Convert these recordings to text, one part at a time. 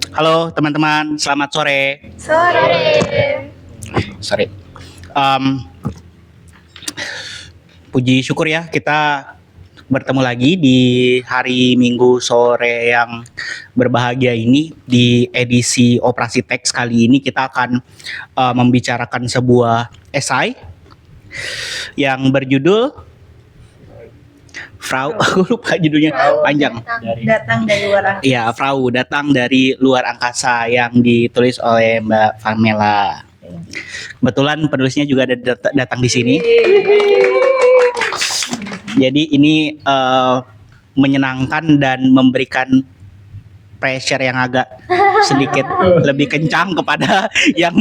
Halo teman-teman, selamat sore. Sore. Em, Puji syukur ya kita bertemu lagi di hari Minggu sore yang berbahagia ini. Di edisi Operasi Teks kali ini kita akan membicarakan sebuah esai yang berjudul Frau, aku lupa judulnya, panjang. Datang dari luar angkasa. Iya, Frau datang dari luar angkasa yang ditulis oleh Mbak Pamela. Kebetulan penulisnya juga ada datang di sini. Jadi ini menyenangkan dan memberikan pressure yang agak sedikit lebih kencang kepada yang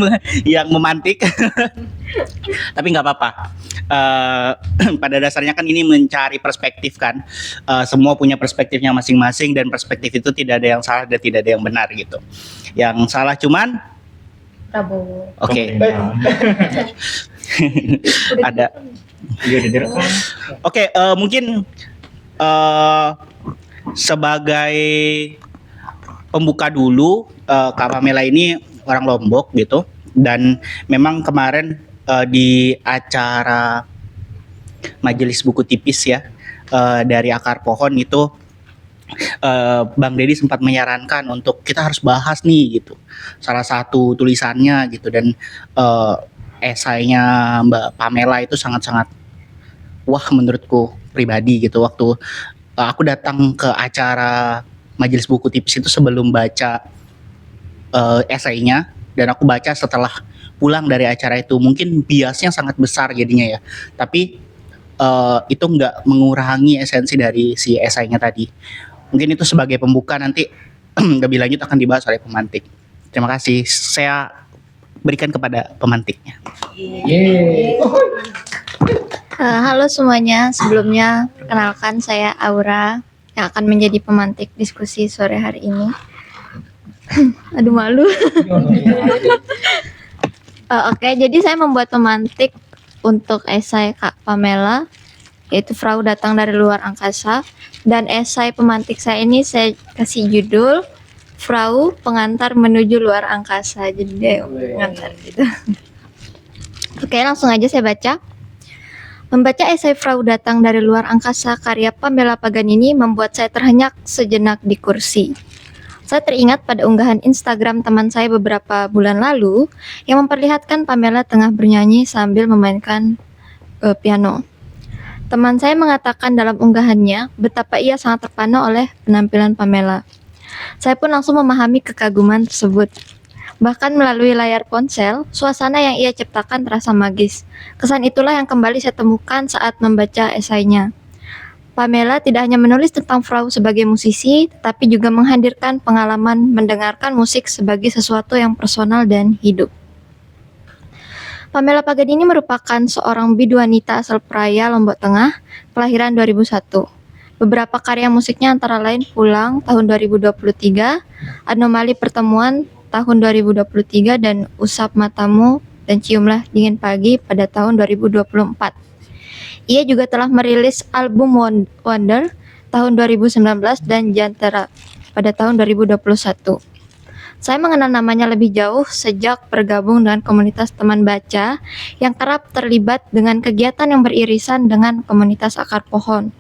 memantik. Tapi nggak apa-apa. Pada dasarnya kan ini mencari perspektif kan. Semua punya perspektifnya masing-masing dan perspektif itu tidak ada yang salah dan tidak ada yang benar gitu. Yang salah cuman Prabowo. Oke. Ada. Oke, mungkin sebagai pembuka dulu, Kak Pamela ini orang Lombok gitu, dan memang kemarin di acara Majelis Buku Tipis ya, dari Akar Pohon itu Bang Deddy sempat menyarankan untuk kita harus bahas nih gitu salah satu tulisannya gitu, dan esainya Mbak Pamela itu sangat-sangat wah menurutku pribadi gitu. Waktu aku datang ke acara Majelis Buku Tipis itu sebelum baca esainya, dan aku baca setelah pulang dari acara itu. Mungkin biasnya sangat besar jadinya ya, tapi itu nggak mengurangi esensi dari si esainya tadi. Mungkin itu sebagai pembuka, nanti lebih lanjut akan dibahas oleh pemantik. Terima kasih, saya berikan kepada pemantiknya. Halo semuanya, sebelumnya perkenalkan saya Aura yang akan menjadi pemantik diskusi sore hari ini. Aduh malu. Oke, jadi saya membuat pemantik untuk esai Kak Pamela, yaitu Frau datang dari luar angkasa. Dan esai pemantik saya ini saya kasih judul Frau pengantar menuju luar angkasa. Jadi dia pengantar gitu. Oke, langsung aja saya baca. Membaca esai Frau datang dari luar angkasa karya Pamela Paganini membuat saya terhenyak sejenak di kursi. Saya teringat pada unggahan Instagram teman saya beberapa bulan lalu yang memperlihatkan Pamela tengah bernyanyi sambil memainkan piano. Teman saya mengatakan dalam unggahannya betapa ia sangat terpana oleh penampilan Pamela. Saya pun langsung memahami kekaguman tersebut. Bahkan melalui layar ponsel, suasana yang ia ciptakan terasa magis. Kesan itulah yang kembali saya temukan saat membaca esainya. Pamela tidak hanya menulis tentang Frau sebagai musisi, tetapi juga menghadirkan pengalaman mendengarkan musik sebagai sesuatu yang personal dan hidup. Pamela Paganini merupakan seorang biduanita asal Praia, Lombok Tengah, kelahiran 2001. Beberapa karya musiknya antara lain Pulang tahun 2023, Anomali Pertemuan tahun 2023, dan Usap Matamu dan Ciumlah Dingin Pagi pada tahun 2024. Ia juga telah merilis album Wonder tahun 2019 dan Jantara pada tahun 2021. Saya mengenal namanya lebih jauh sejak bergabung dengan komunitas teman baca yang kerap terlibat dengan kegiatan yang beririsan dengan komunitas Akar Pohon,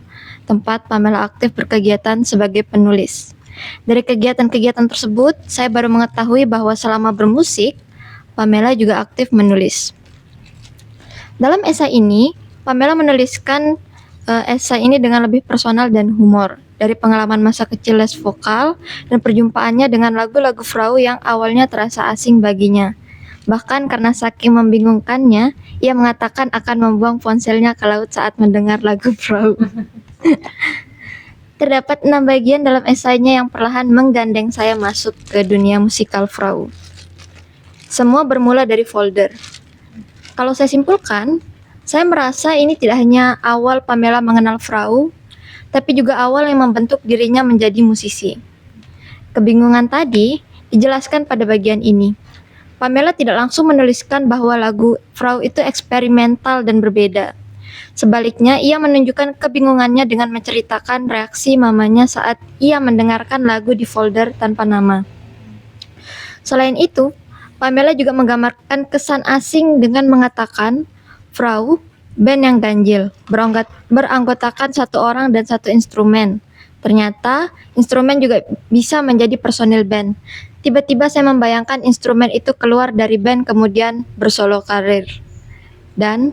tempat Pamela aktif berkegiatan sebagai penulis. Dari kegiatan-kegiatan tersebut, saya baru mengetahui bahwa selama bermusik, Pamela juga aktif menulis. Dalam esai ini, Pamela menuliskan esai ini dengan lebih personal dan humor, dari pengalaman masa kecil les vokal dan perjumpaannya dengan lagu-lagu Frau yang awalnya terasa asing baginya. Bahkan karena saking membingungkannya, ia mengatakan akan membuang ponselnya ke laut saat mendengar lagu Frau. Terdapat 6 bagian dalam esainya yang perlahan menggandeng saya masuk ke dunia musikal Frau. Semua bermula dari folder. Kalau saya simpulkan, saya merasa ini tidak hanya awal Pamela mengenal Frau, tapi juga awal yang membentuk dirinya menjadi musisi. Kebingungan tadi dijelaskan pada bagian ini. Pamela tidak langsung menuliskan bahwa lagu Frau itu eksperimental dan berbeda. Sebaliknya, ia menunjukkan kebingungannya dengan menceritakan reaksi mamanya saat ia mendengarkan lagu di folder tanpa nama. Selain itu, Pamela juga menggambarkan kesan asing dengan mengatakan, Frau, band yang ganjil, beranggotakan satu orang dan satu instrumen. Ternyata, instrumen juga bisa menjadi personil band. Tiba-tiba saya membayangkan instrumen itu keluar dari band kemudian bersolo karir. Dan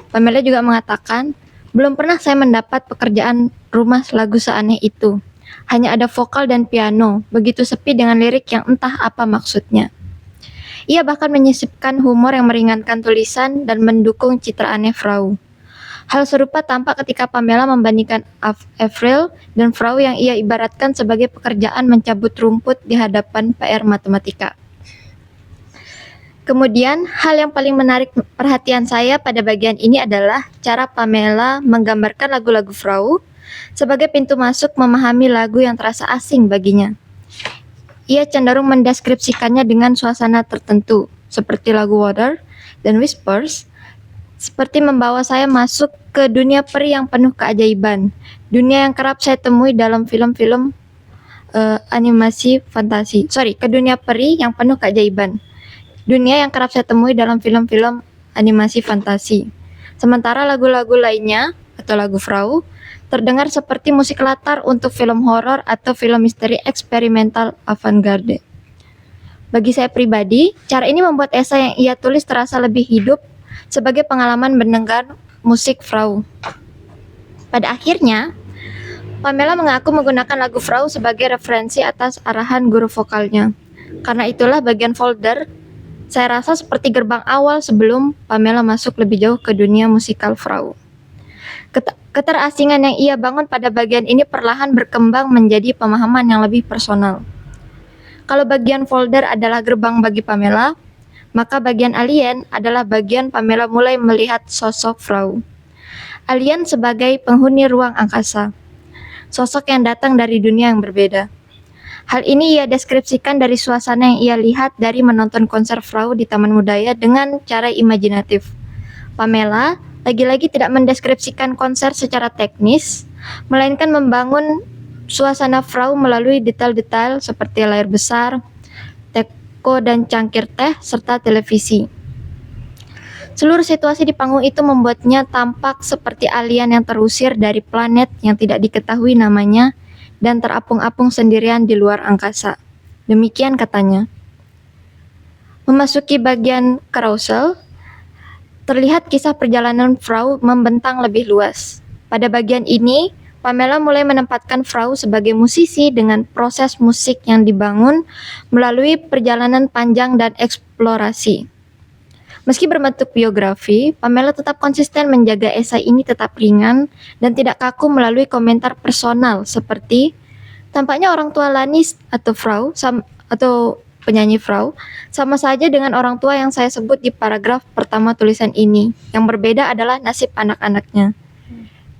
Pamela juga mengatakan, belum pernah saya mendapat pekerjaan rumah lagu seaneh itu. Hanya ada vokal dan piano, begitu sepi dengan lirik yang entah apa maksudnya. Ia bahkan menyisipkan humor yang meringankan tulisan dan mendukung citra aneh Frau. Hal serupa tampak ketika Pamela membandingkan Avril dan Frau yang ia ibaratkan sebagai pekerjaan mencabut rumput di hadapan PR matematika. Kemudian, hal yang paling menarik perhatian saya pada bagian ini adalah cara Pamela menggambarkan lagu-lagu Frau sebagai pintu masuk memahami lagu yang terasa asing baginya. Ia cenderung mendeskripsikannya dengan suasana tertentu, seperti lagu Water dan Whispers, seperti membawa saya masuk ke dunia peri yang penuh keajaiban, dunia yang kerap saya temui dalam film-film animasi fantasi. Ke dunia peri yang penuh keajaiban, dunia yang kerap saya temui dalam film-film animasi fantasi. Sementara lagu-lagu lainnya, atau lagu Frau, terdengar seperti musik latar untuk film horor atau film misteri eksperimental avant-garde. Bagi saya pribadi, cara ini membuat esai yang ia tulis terasa lebih hidup sebagai pengalaman mendengar musik Frau. Pada akhirnya, Pamela mengaku menggunakan lagu Frau sebagai referensi atas arahan guru vokalnya. Karena itulah bagian folder, saya rasa seperti gerbang awal sebelum Pamela masuk lebih jauh ke dunia musikal Frau. Keterasingan yang ia bangun pada bagian ini perlahan berkembang menjadi pemahaman yang lebih personal. Kalau bagian folder adalah gerbang bagi Pamela, maka bagian alien adalah bagian Pamela mulai melihat sosok Frau. Alien sebagai penghuni ruang angkasa, sosok yang datang dari dunia yang berbeda. Hal ini ia deskripsikan dari suasana yang ia lihat dari menonton konser Frau di Taman Budaya dengan cara imajinatif. Pamela lagi-lagi tidak mendeskripsikan konser secara teknis, melainkan membangun suasana Frau melalui detail-detail seperti layar besar, teko dan cangkir teh, serta televisi. Seluruh situasi di panggung itu membuatnya tampak seperti alien yang terusir dari planet yang tidak diketahui namanya dan terapung-apung sendirian di luar angkasa. Demikian katanya. Memasuki bagian carousel, terlihat kisah perjalanan Frau membentang lebih luas. Pada bagian ini, Pamela mulai menempatkan Frau sebagai musisi dengan proses musik yang dibangun melalui perjalanan panjang dan eksplorasi. Meski berbentuk biografi, Pamela tetap konsisten menjaga esai ini tetap ringan dan tidak kaku melalui komentar personal seperti tampaknya orang tua Lanis atau Frau atau penyanyi Frau sama saja dengan orang tua yang saya sebut di paragraf pertama tulisan ini. Yang berbeda adalah nasib anak-anaknya.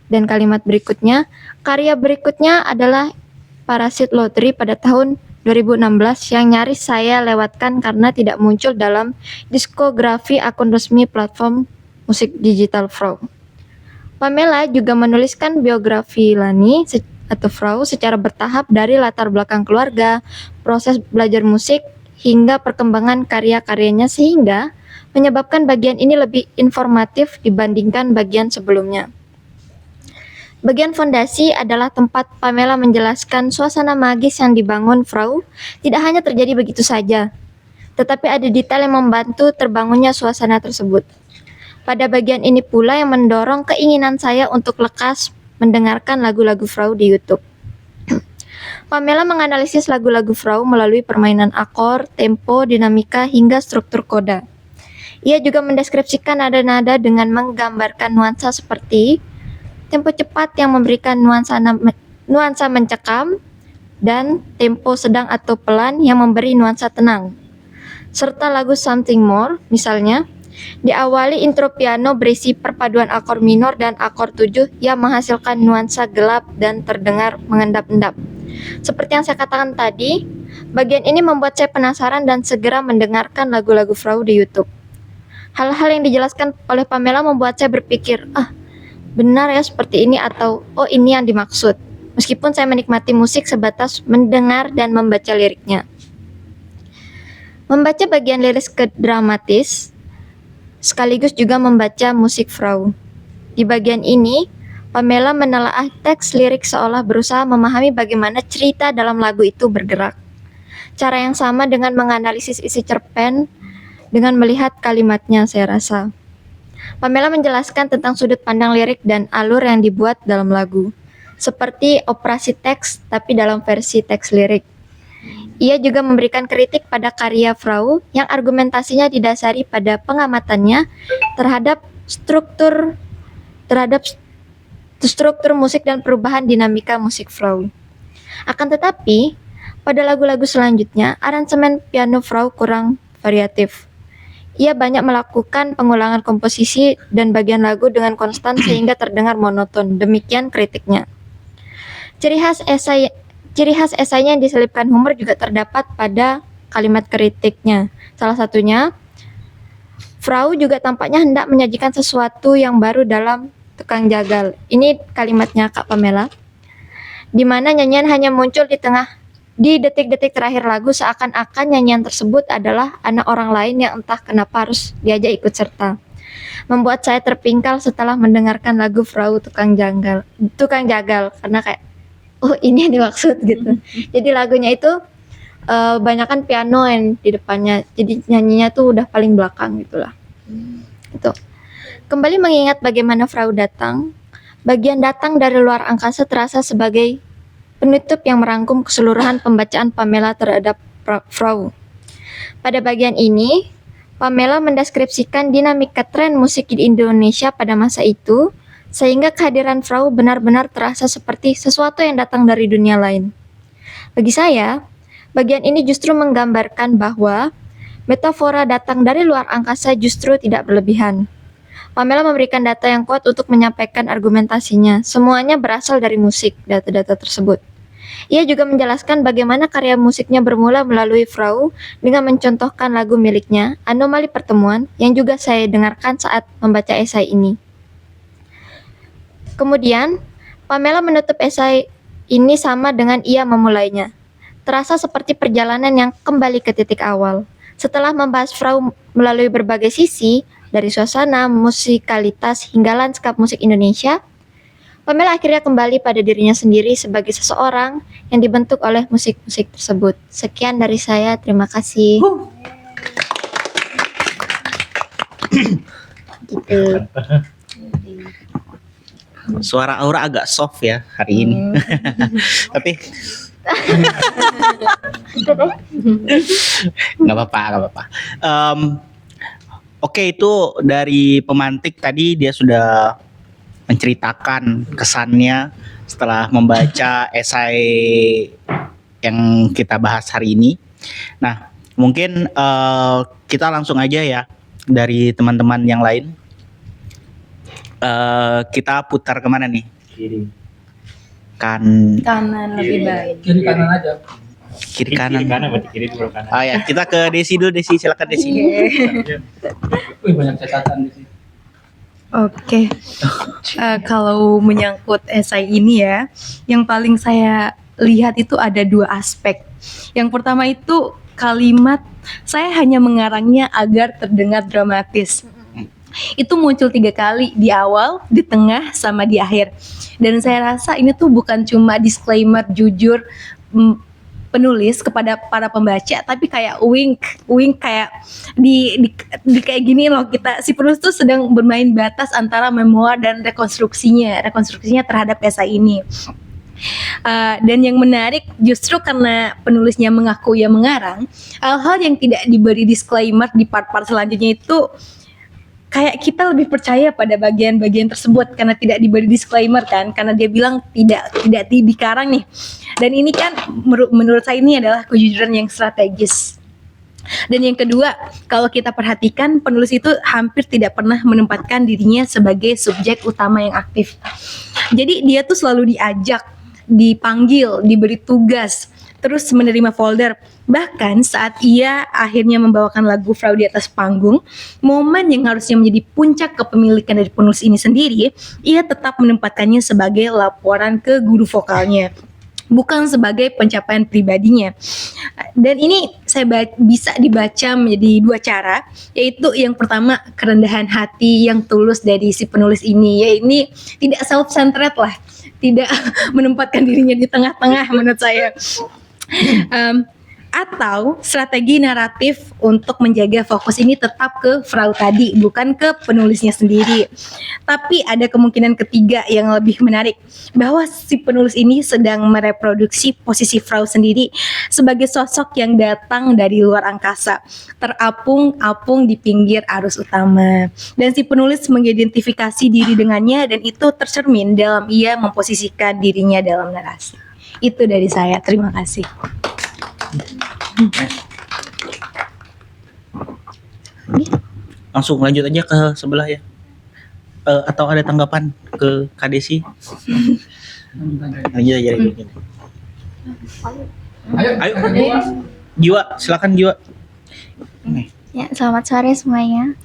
Dan kalimat berikutnya, karya berikutnya adalah Parasit Lottery pada tahun 2016 yang nyaris saya lewatkan karena tidak muncul dalam diskografi akun resmi platform musik digital Frau. Pamela juga menuliskan biografi Lani atau Frau secara bertahap dari latar belakang keluarga, proses belajar musik, hingga perkembangan karya-karyanya sehingga menyebabkan bagian ini lebih informatif dibandingkan bagian sebelumnya. Bagian fondasi adalah tempat Pamela menjelaskan suasana magis yang dibangun Frau tidak hanya terjadi begitu saja, tetapi ada detail yang membantu terbangunnya suasana tersebut. Pada bagian ini pula yang mendorong keinginan saya untuk lekas mendengarkan lagu-lagu Frau di YouTube. Pamela menganalisis lagu-lagu Frau melalui permainan akor, tempo, dinamika, hingga struktur koda. Ia juga mendeskripsikan nada-nada dengan menggambarkan nuansa seperti tempo cepat yang memberikan nuansa mencekam dan tempo sedang atau pelan yang memberi nuansa tenang. Serta lagu Something More, misalnya, diawali intro piano berisi perpaduan akor minor dan akor 7 yang menghasilkan nuansa gelap dan terdengar mengendap-endap. Seperti yang saya katakan tadi, bagian ini membuat saya penasaran dan segera mendengarkan lagu-lagu Frau di YouTube. Hal-hal yang dijelaskan oleh Pamela membuat saya berpikir, benar ya seperti ini atau ini yang dimaksud. Meskipun saya menikmati musik sebatas mendengar dan membaca liriknya. Membaca bagian lirik dramatis sekaligus juga membaca musik Frau. Di bagian ini, Pamela menelaah teks lirik seolah berusaha memahami bagaimana cerita dalam lagu itu bergerak. Cara yang sama dengan menganalisis isi cerpen dengan melihat kalimatnya, saya rasa. Pamela menjelaskan tentang sudut pandang lirik dan alur yang dibuat dalam lagu, seperti operasi teks tapi dalam versi teks lirik. Ia juga memberikan kritik pada karya Frau yang argumentasinya didasari pada pengamatannya terhadap struktur musik dan perubahan dinamika musik Frau. Akan tetapi, pada lagu-lagu selanjutnya, aransemen piano Frau kurang variatif. Ia banyak melakukan pengulangan komposisi dan bagian lagu dengan konstan sehingga terdengar monoton. Demikian kritiknya. Ciri khas esainya yang diselipkan humor juga terdapat pada kalimat kritiknya. Salah satunya, Frau juga tampaknya hendak menyajikan sesuatu yang baru dalam Tukang Jagal. Ini kalimatnya Kak Pamela. Di mana nyanyian hanya muncul di detik-detik terakhir lagu, seakan-akan nyanyian tersebut adalah anak orang lain yang entah kenapa harus diajak ikut serta. Membuat saya terpingkal setelah mendengarkan lagu Frau Tukang Jagal karena kayak oh ini yang dimaksud gitu. Jadi lagunya itu banyakan piano yang di depannya. Jadi nyanyinya tuh udah paling belakang gitulah. Itu. Kembali mengingat bagaimana Frau datang, bagian datang dari luar angkasa terasa sebagai penutup yang merangkum keseluruhan pembacaan Pamela terhadap Frau. Pada bagian ini, Pamela mendeskripsikan dinamika tren musik di Indonesia pada masa itu, sehingga kehadiran Frau benar-benar terasa seperti sesuatu yang datang dari dunia lain. Bagi saya, bagian ini justru menggambarkan bahwa metafora datang dari luar angkasa justru tidak berlebihan. Pamela memberikan data yang kuat untuk menyampaikan argumentasinya. Semuanya berasal dari musik, data-data tersebut. Ia juga menjelaskan bagaimana karya musiknya bermula melalui Frau dengan mencontohkan lagu miliknya, Anomali Pertemuan, yang juga saya dengarkan saat membaca esai ini. Kemudian, Pamela menutup esai ini sama dengan ia memulainya. Terasa seperti perjalanan yang kembali ke titik awal. Setelah membahas Frau melalui berbagai sisi, dari suasana, musikalitas, hingga lanskap musik Indonesia, Pamela akhirnya kembali pada dirinya sendiri sebagai seseorang yang dibentuk oleh musik-musik tersebut. Sekian dari saya, terima kasih. Gitu. Suara Aura agak soft ya hari ini. Tapi nggak apa-apa. Oke, itu dari pemantik tadi dia sudah menceritakan kesannya setelah membaca esai yang kita bahas hari ini. Nah, mungkin kita langsung aja ya dari teman-teman yang lain. Kita putar kemana nih? Kiri. Kanan lebih baik. Kiri kanan aja. Kiri kanan. Kiri kanan berarti kiri dulu kanan. Oh ya, kita ke Desi dulu. Desi, silakan Desi. Wih, banyak catatan di sini. Oke. Kalau menyangkut esai ini ya, yang paling saya lihat itu ada dua aspek. Yang pertama itu kalimat saya hanya mengarangnya agar terdengar dramatis. Itu muncul 3 kali, di awal, di tengah, sama di akhir. Dan saya rasa ini tuh bukan cuma disclaimer jujur penulis kepada para pembaca, tapi kayak wink kayak di kayak gini loh, kita si penulis tuh sedang bermain batas antara memoir dan rekonstruksinya terhadap esai ini. Dan yang menarik justru karena penulisnya mengaku ia mengarang, hal-hal yang tidak diberi disclaimer di part-part selanjutnya itu kayak kita lebih percaya pada bagian-bagian tersebut karena tidak diberi disclaimer kan, karena dia bilang tidak dikarang nih. Dan ini kan menurut saya ini adalah kejujuran yang strategis. Dan yang kedua, kalau kita perhatikan penulis itu hampir tidak pernah menempatkan dirinya sebagai subjek utama yang aktif. Jadi dia tuh selalu diajak, dipanggil, diberi tugas, terus menerima folder. Bahkan saat ia akhirnya membawakan lagu Frau di atas panggung, momen yang harusnya menjadi puncak kepemilikan dari penulis ini sendiri, ia tetap menempatkannya sebagai laporan ke guru vokalnya. bukan sebagai pencapaian pribadinya. Dan ini bisa dibaca menjadi dua cara, yaitu yang pertama kerendahan hati yang tulus dari si penulis ini, yaitu tidak self-centered lah, tidak menempatkan dirinya di tengah-tengah menurut saya. Atau strategi naratif untuk menjaga fokus ini tetap ke Frau tadi, bukan ke penulisnya sendiri. Tapi ada kemungkinan ketiga yang lebih menarik, bahwa si penulis ini sedang mereproduksi posisi Frau sendiri sebagai sosok yang datang dari luar angkasa, terapung-apung di pinggir arus utama. Dan si penulis mengidentifikasi diri dengannya, dan itu tercermin dalam ia memposisikan dirinya dalam narasi. Itu dari saya, terima kasih. Langsung lanjut aja ke sebelah ya. Atau ada tanggapan ke Kak Desi? Lanjut aja dulu. Ayo. Jiwa, silakan Jiwa. Ya, selamat sore semuanya.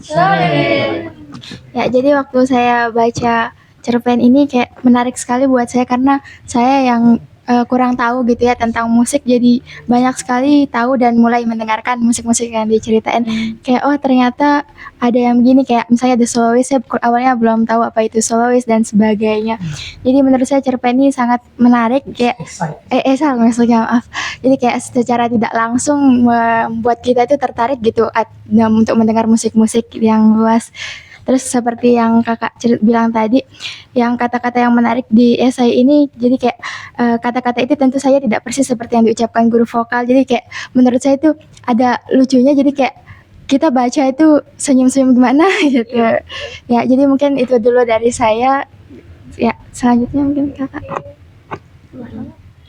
Ya, jadi waktu saya baca cerpen ini kayak menarik sekali buat saya, karena saya yang kurang tahu gitu ya tentang musik, jadi banyak sekali tahu dan mulai mendengarkan musik-musik yang diceritain. Kayak oh ternyata ada yang begini, kayak misalnya The Soloist, saya awalnya belum tahu apa itu soloist dan sebagainya. Jadi menurut saya cerpen ini sangat menarik, kayak salah maksudnya, maaf. Jadi kayak secara tidak langsung membuat kita itu tertarik gitu untuk mendengar musik-musik yang luas. Terus seperti yang kakak bilang tadi, yang kata-kata yang menarik di esai ini, jadi kayak kata-kata itu tentu saja tidak persis seperti yang diucapkan guru vokal. Jadi kayak menurut saya itu ada lucunya, jadi kayak kita baca itu senyum-senyum gimana gitu. Ya, jadi mungkin itu dulu dari saya. Ya, selanjutnya mungkin kakak.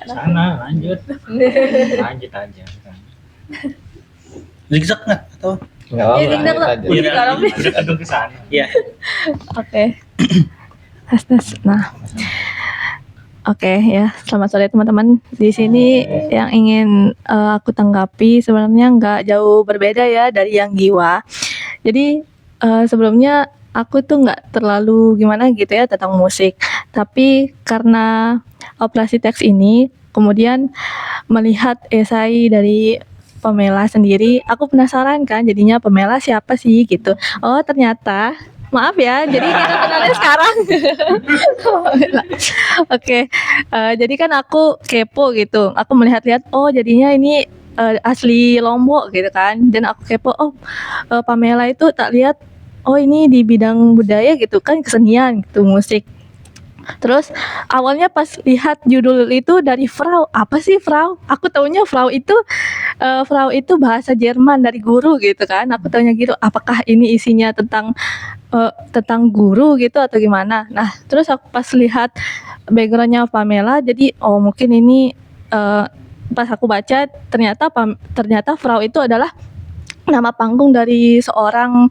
Sana lanjut aja. Zigzag nggak atau? Enggak apa-apa. Zigzag lah. Lanjut ke sana. Iya. Oke. Nah, oke ya. Selamat sore teman-teman. Di sini yang ingin aku tanggapi sebenarnya nggak jauh berbeda ya dari yang Giwa. Jadi sebelumnya aku tuh nggak terlalu gimana gitu ya tentang musik. Tapi karena operasi teks ini, kemudian melihat esai dari Pamela sendiri, aku penasaran kan jadinya Pamela siapa sih gitu. Oh ternyata, maaf ya, jadi kita kenalnya sekarang. Oke, jadi kan aku kepo gitu, aku melihat-lihat, oh jadinya ini asli Lombok gitu kan. Dan aku kepo, oh Pamela itu tak lihat, oh ini di bidang budaya gitu kan, kesenian gitu, musik. Terus awalnya pas lihat judul itu dari Frau, apa sih Frau? Aku taunya Frau itu bahasa Jerman dari guru gitu kan. Aku taunya gitu. Apakah ini isinya tentang guru gitu atau gimana? Nah, terus aku pas lihat backgroundnya Pamela, jadi oh mungkin ini pas aku baca ternyata Frau itu adalah nama panggung dari seorang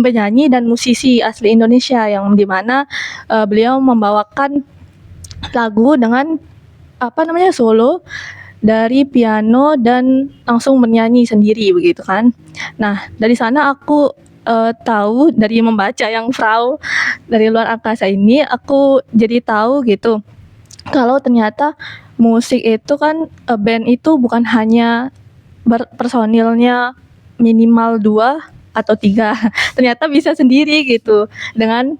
penyanyi dan musisi asli Indonesia, yang dimana beliau membawakan lagu dengan solo dari piano dan langsung bernyanyi sendiri begitu kan. Nah dari sana aku tahu, dari membaca yang Frau dari luar angkasa ini, aku jadi tahu gitu kalau ternyata musik itu kan band itu bukan hanya personilnya minimal 2 atau 3, ternyata bisa sendiri gitu dengan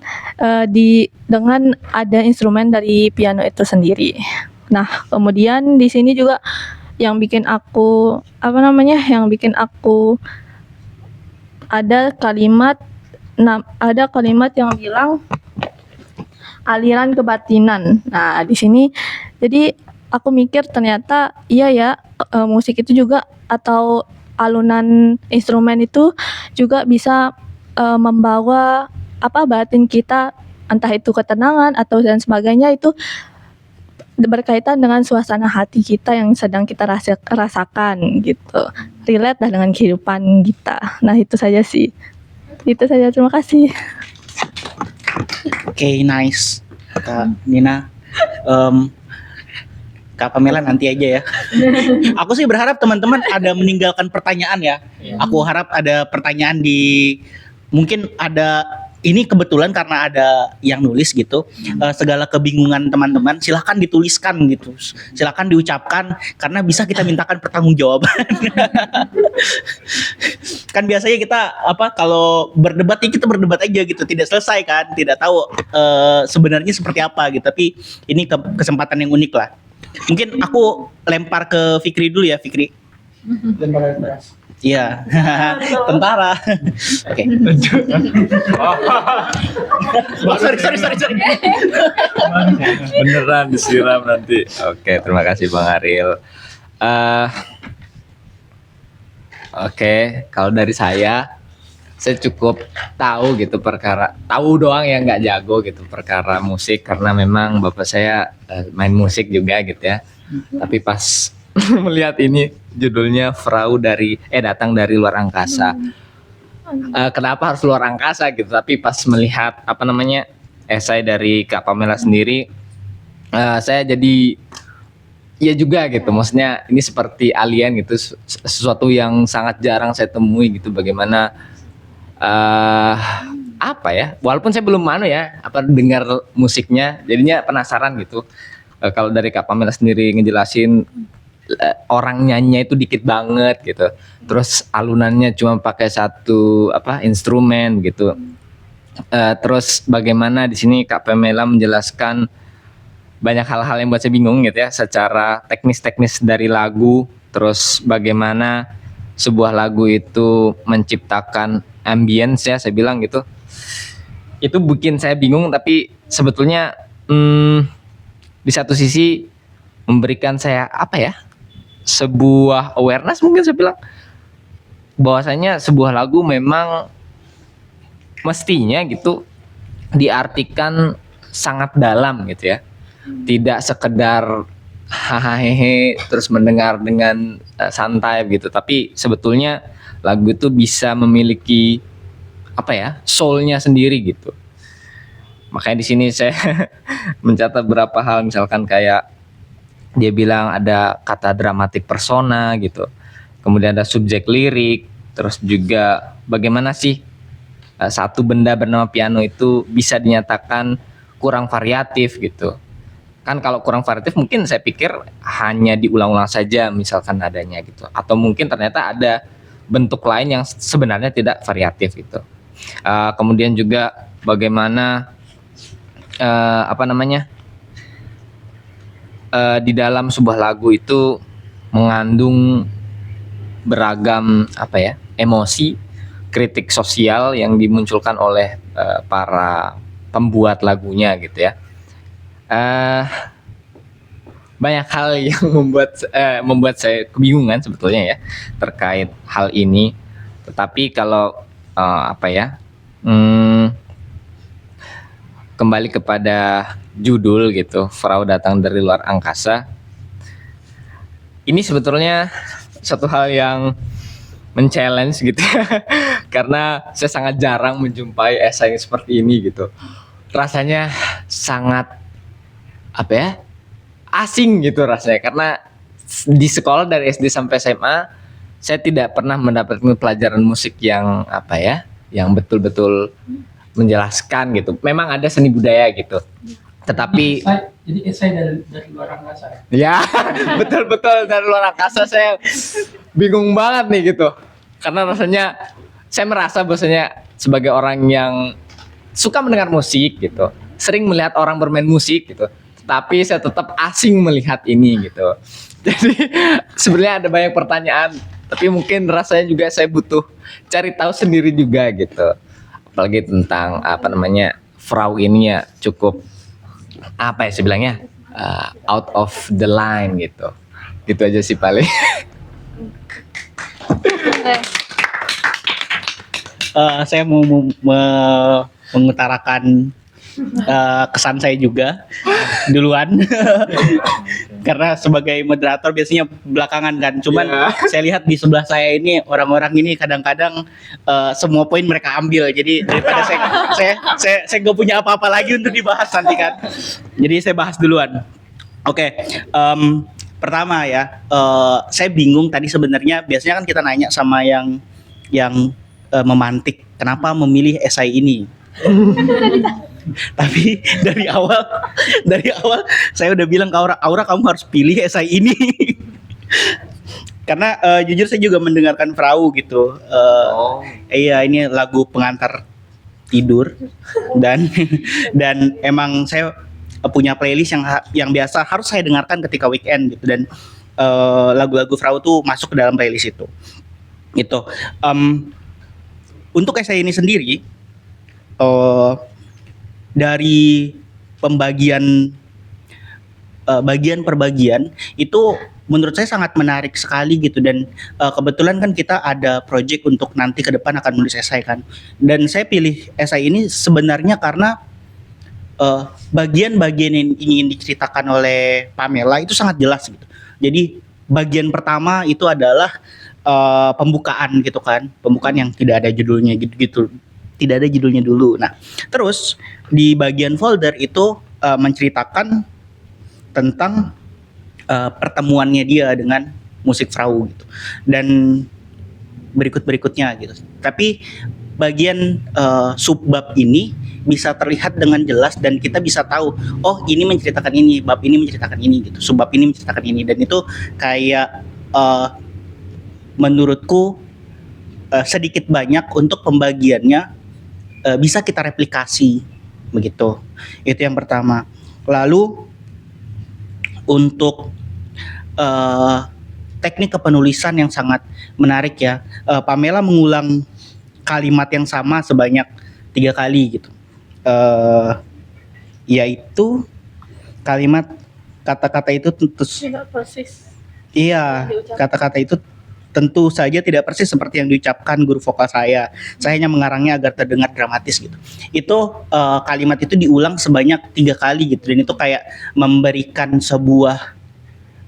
ada instrumen dari piano itu sendiri. Nah kemudian di sini juga yang bikin aku ada kalimat yang bilang aliran kebatinan. Nah di sini jadi aku mikir ternyata iya ya, musik itu juga atau alunan instrumen itu juga bisa membawa batin kita, entah itu ketenangan atau dan sebagainya, itu berkaitan dengan suasana hati kita yang sedang kita rasakan gitu, relate lah dengan kehidupan kita. Nah itu saja sih, terima kasih. Oke, nice Kak Nina. Kak Pamela nanti aja ya. Aku sih berharap teman-teman ada meninggalkan pertanyaan ya. Aku harap ada pertanyaan mungkin ada ini kebetulan karena ada yang nulis gitu, segala kebingungan teman-teman silahkan dituliskan gitu, silahkan diucapkan karena bisa kita mintakan pertanggungjawaban. Kan biasanya kita kalau berdebat ya kita berdebat aja gitu, tidak selesai kan, tidak tahu sebenarnya seperti apa gitu. Tapi ini kesempatan yang unik lah. Mungkin aku lempar ke Fikri dulu ya, Fikri. Iya, tentara. Oke. Sorry. Beneran disiram nanti. Oke, terima kasih Bang Ariel. Oke, kalau dari saya cukup tahu gitu tahu doang ya, nggak jago gitu perkara musik, karena memang bapak saya main musik juga gitu ya. Tapi pas melihat ini judulnya datang dari luar angkasa. Kenapa harus luar angkasa gitu? Tapi pas melihat esai dari Kak Pamela sendiri, saya jadi ya juga gitu. Maksudnya ini seperti alien gitu, sesuatu yang sangat jarang saya temui gitu. Bagaimana walaupun saya belum dengar musiknya, jadinya penasaran gitu. Kalau dari Kak Pamela sendiri ngejelasin, orang nyanyi itu dikit banget gitu, terus alunannya cuma pakai satu instrumen gitu. Terus bagaimana di sini Kak Pamela menjelaskan banyak hal-hal yang buat saya bingung gitu ya, secara teknis dari lagu. Terus bagaimana sebuah lagu itu menciptakan ambience ya, saya bilang gitu. Itu bikin saya bingung, tapi sebetulnya di satu sisi memberikan saya sebuah awareness, mungkin saya bilang bahwasanya sebuah lagu memang mestinya gitu diartikan sangat dalam gitu ya, tidak sekedar hahaha terus mendengar dengan santai gitu, tapi sebetulnya lagu itu bisa memiliki soulnya sendiri gitu. Makanya di sini saya mencatat beberapa hal, misalkan kayak dia bilang ada kata dramatik persona gitu, kemudian ada subjek lirik, terus juga bagaimana sih satu benda bernama piano itu bisa dinyatakan kurang variatif gitu. Kan kalau kurang variatif mungkin saya pikir hanya diulang-ulang saja misalkan adanya gitu, atau mungkin ternyata ada bentuk lain yang sebenarnya tidak variatif gitu. Kemudian juga bagaimana di dalam sebuah lagu itu mengandung beragam emosi, kritik sosial yang dimunculkan oleh para pembuat lagunya gitu ya. Banyak hal yang membuat saya kebingungan sebetulnya ya terkait hal ini. Tetapi kalau kembali kepada judul gitu, Frau datang dari luar angkasa. Ini sebetulnya satu hal yang men-challenge gitu karena saya sangat jarang menjumpai esai seperti ini gitu. Rasanya sangat asing gitu rasanya, karena di sekolah dari SD sampai SMA saya tidak pernah mendapatkan pelajaran musik yang yang betul-betul menjelaskan gitu. Memang ada seni budaya gitu, tetapi jadi esai dari luar angkasa. Ya, betul-betul dari luar angkasa. Saya bingung banget nih gitu, karena rasanya saya merasa bahwasanya sebagai orang yang suka mendengar musik gitu, sering melihat orang bermain musik gitu, tapi saya tetap asing melihat ini gitu. Jadi sebenarnya ada banyak pertanyaan, tapi mungkin rasanya juga saya butuh cari tahu sendiri juga gitu. Apalagi tentang Frau ini ya cukup saya bilangnya out of the line gitu. Gitu aja sih paling. Saya mau mengutarakan kesan saya juga duluan. Karena sebagai moderator biasanya belakangan kan. Cuman saya lihat di sebelah saya ini orang-orang ini kadang-kadang semua poin mereka ambil. Jadi daripada saya nggak punya apa-apa lagi untuk dibahas nanti kan. Jadi saya bahas duluan. Oke. Pertama ya, saya bingung tadi sebenarnya. Biasanya kan kita nanya sama yang memantik, kenapa memilih esai ini. Tapi dari awal saya udah bilang ke Aura kamu harus pilih esai ini. Karena jujur saya juga mendengarkan Frau gitu. Iya, ini lagu pengantar tidur dan dan emang saya punya playlist yang biasa harus saya dengarkan ketika weekend gitu, dan lagu-lagu Frau tuh masuk ke dalam playlist itu. Gitu. Untuk esai ini sendiri, dari pembagian bagian per bagian itu menurut saya sangat menarik sekali gitu, dan kebetulan kan kita ada project untuk nanti ke depan akan menulis esai kan, dan saya pilih esai ini sebenarnya karena bagian-bagian yang ingin diceritakan oleh Pamela itu sangat jelas gitu. Jadi bagian pertama itu adalah pembukaan gitu kan, pembukaan yang tidak ada judulnya gitu, tidak ada judulnya dulu. Nah, terus di bagian folder itu menceritakan tentang pertemuannya dia dengan musik Frau gitu, dan berikutnya gitu. Tapi bagian subbab ini bisa terlihat dengan jelas dan kita bisa tahu, oh ini menceritakan ini, bab ini menceritakan ini gitu, subbab ini menceritakan ini, dan itu kayak menurutku sedikit banyak untuk pembagiannya bisa kita replikasi begitu. Itu yang pertama. Lalu untuk teknik kepenulisan yang sangat menarik ya, Pamela mengulang kalimat yang sama sebanyak 3 kali gitu, yaitu kalimat kata-kata itu tentu iya, kata-kata itu tentu saja tidak persis seperti yang diucapkan guru vokal saya. Saya hanya mengarangnya agar terdengar dramatis gitu. Itu kalimat itu diulang sebanyak 3 kali gitu, dan itu kayak memberikan sebuah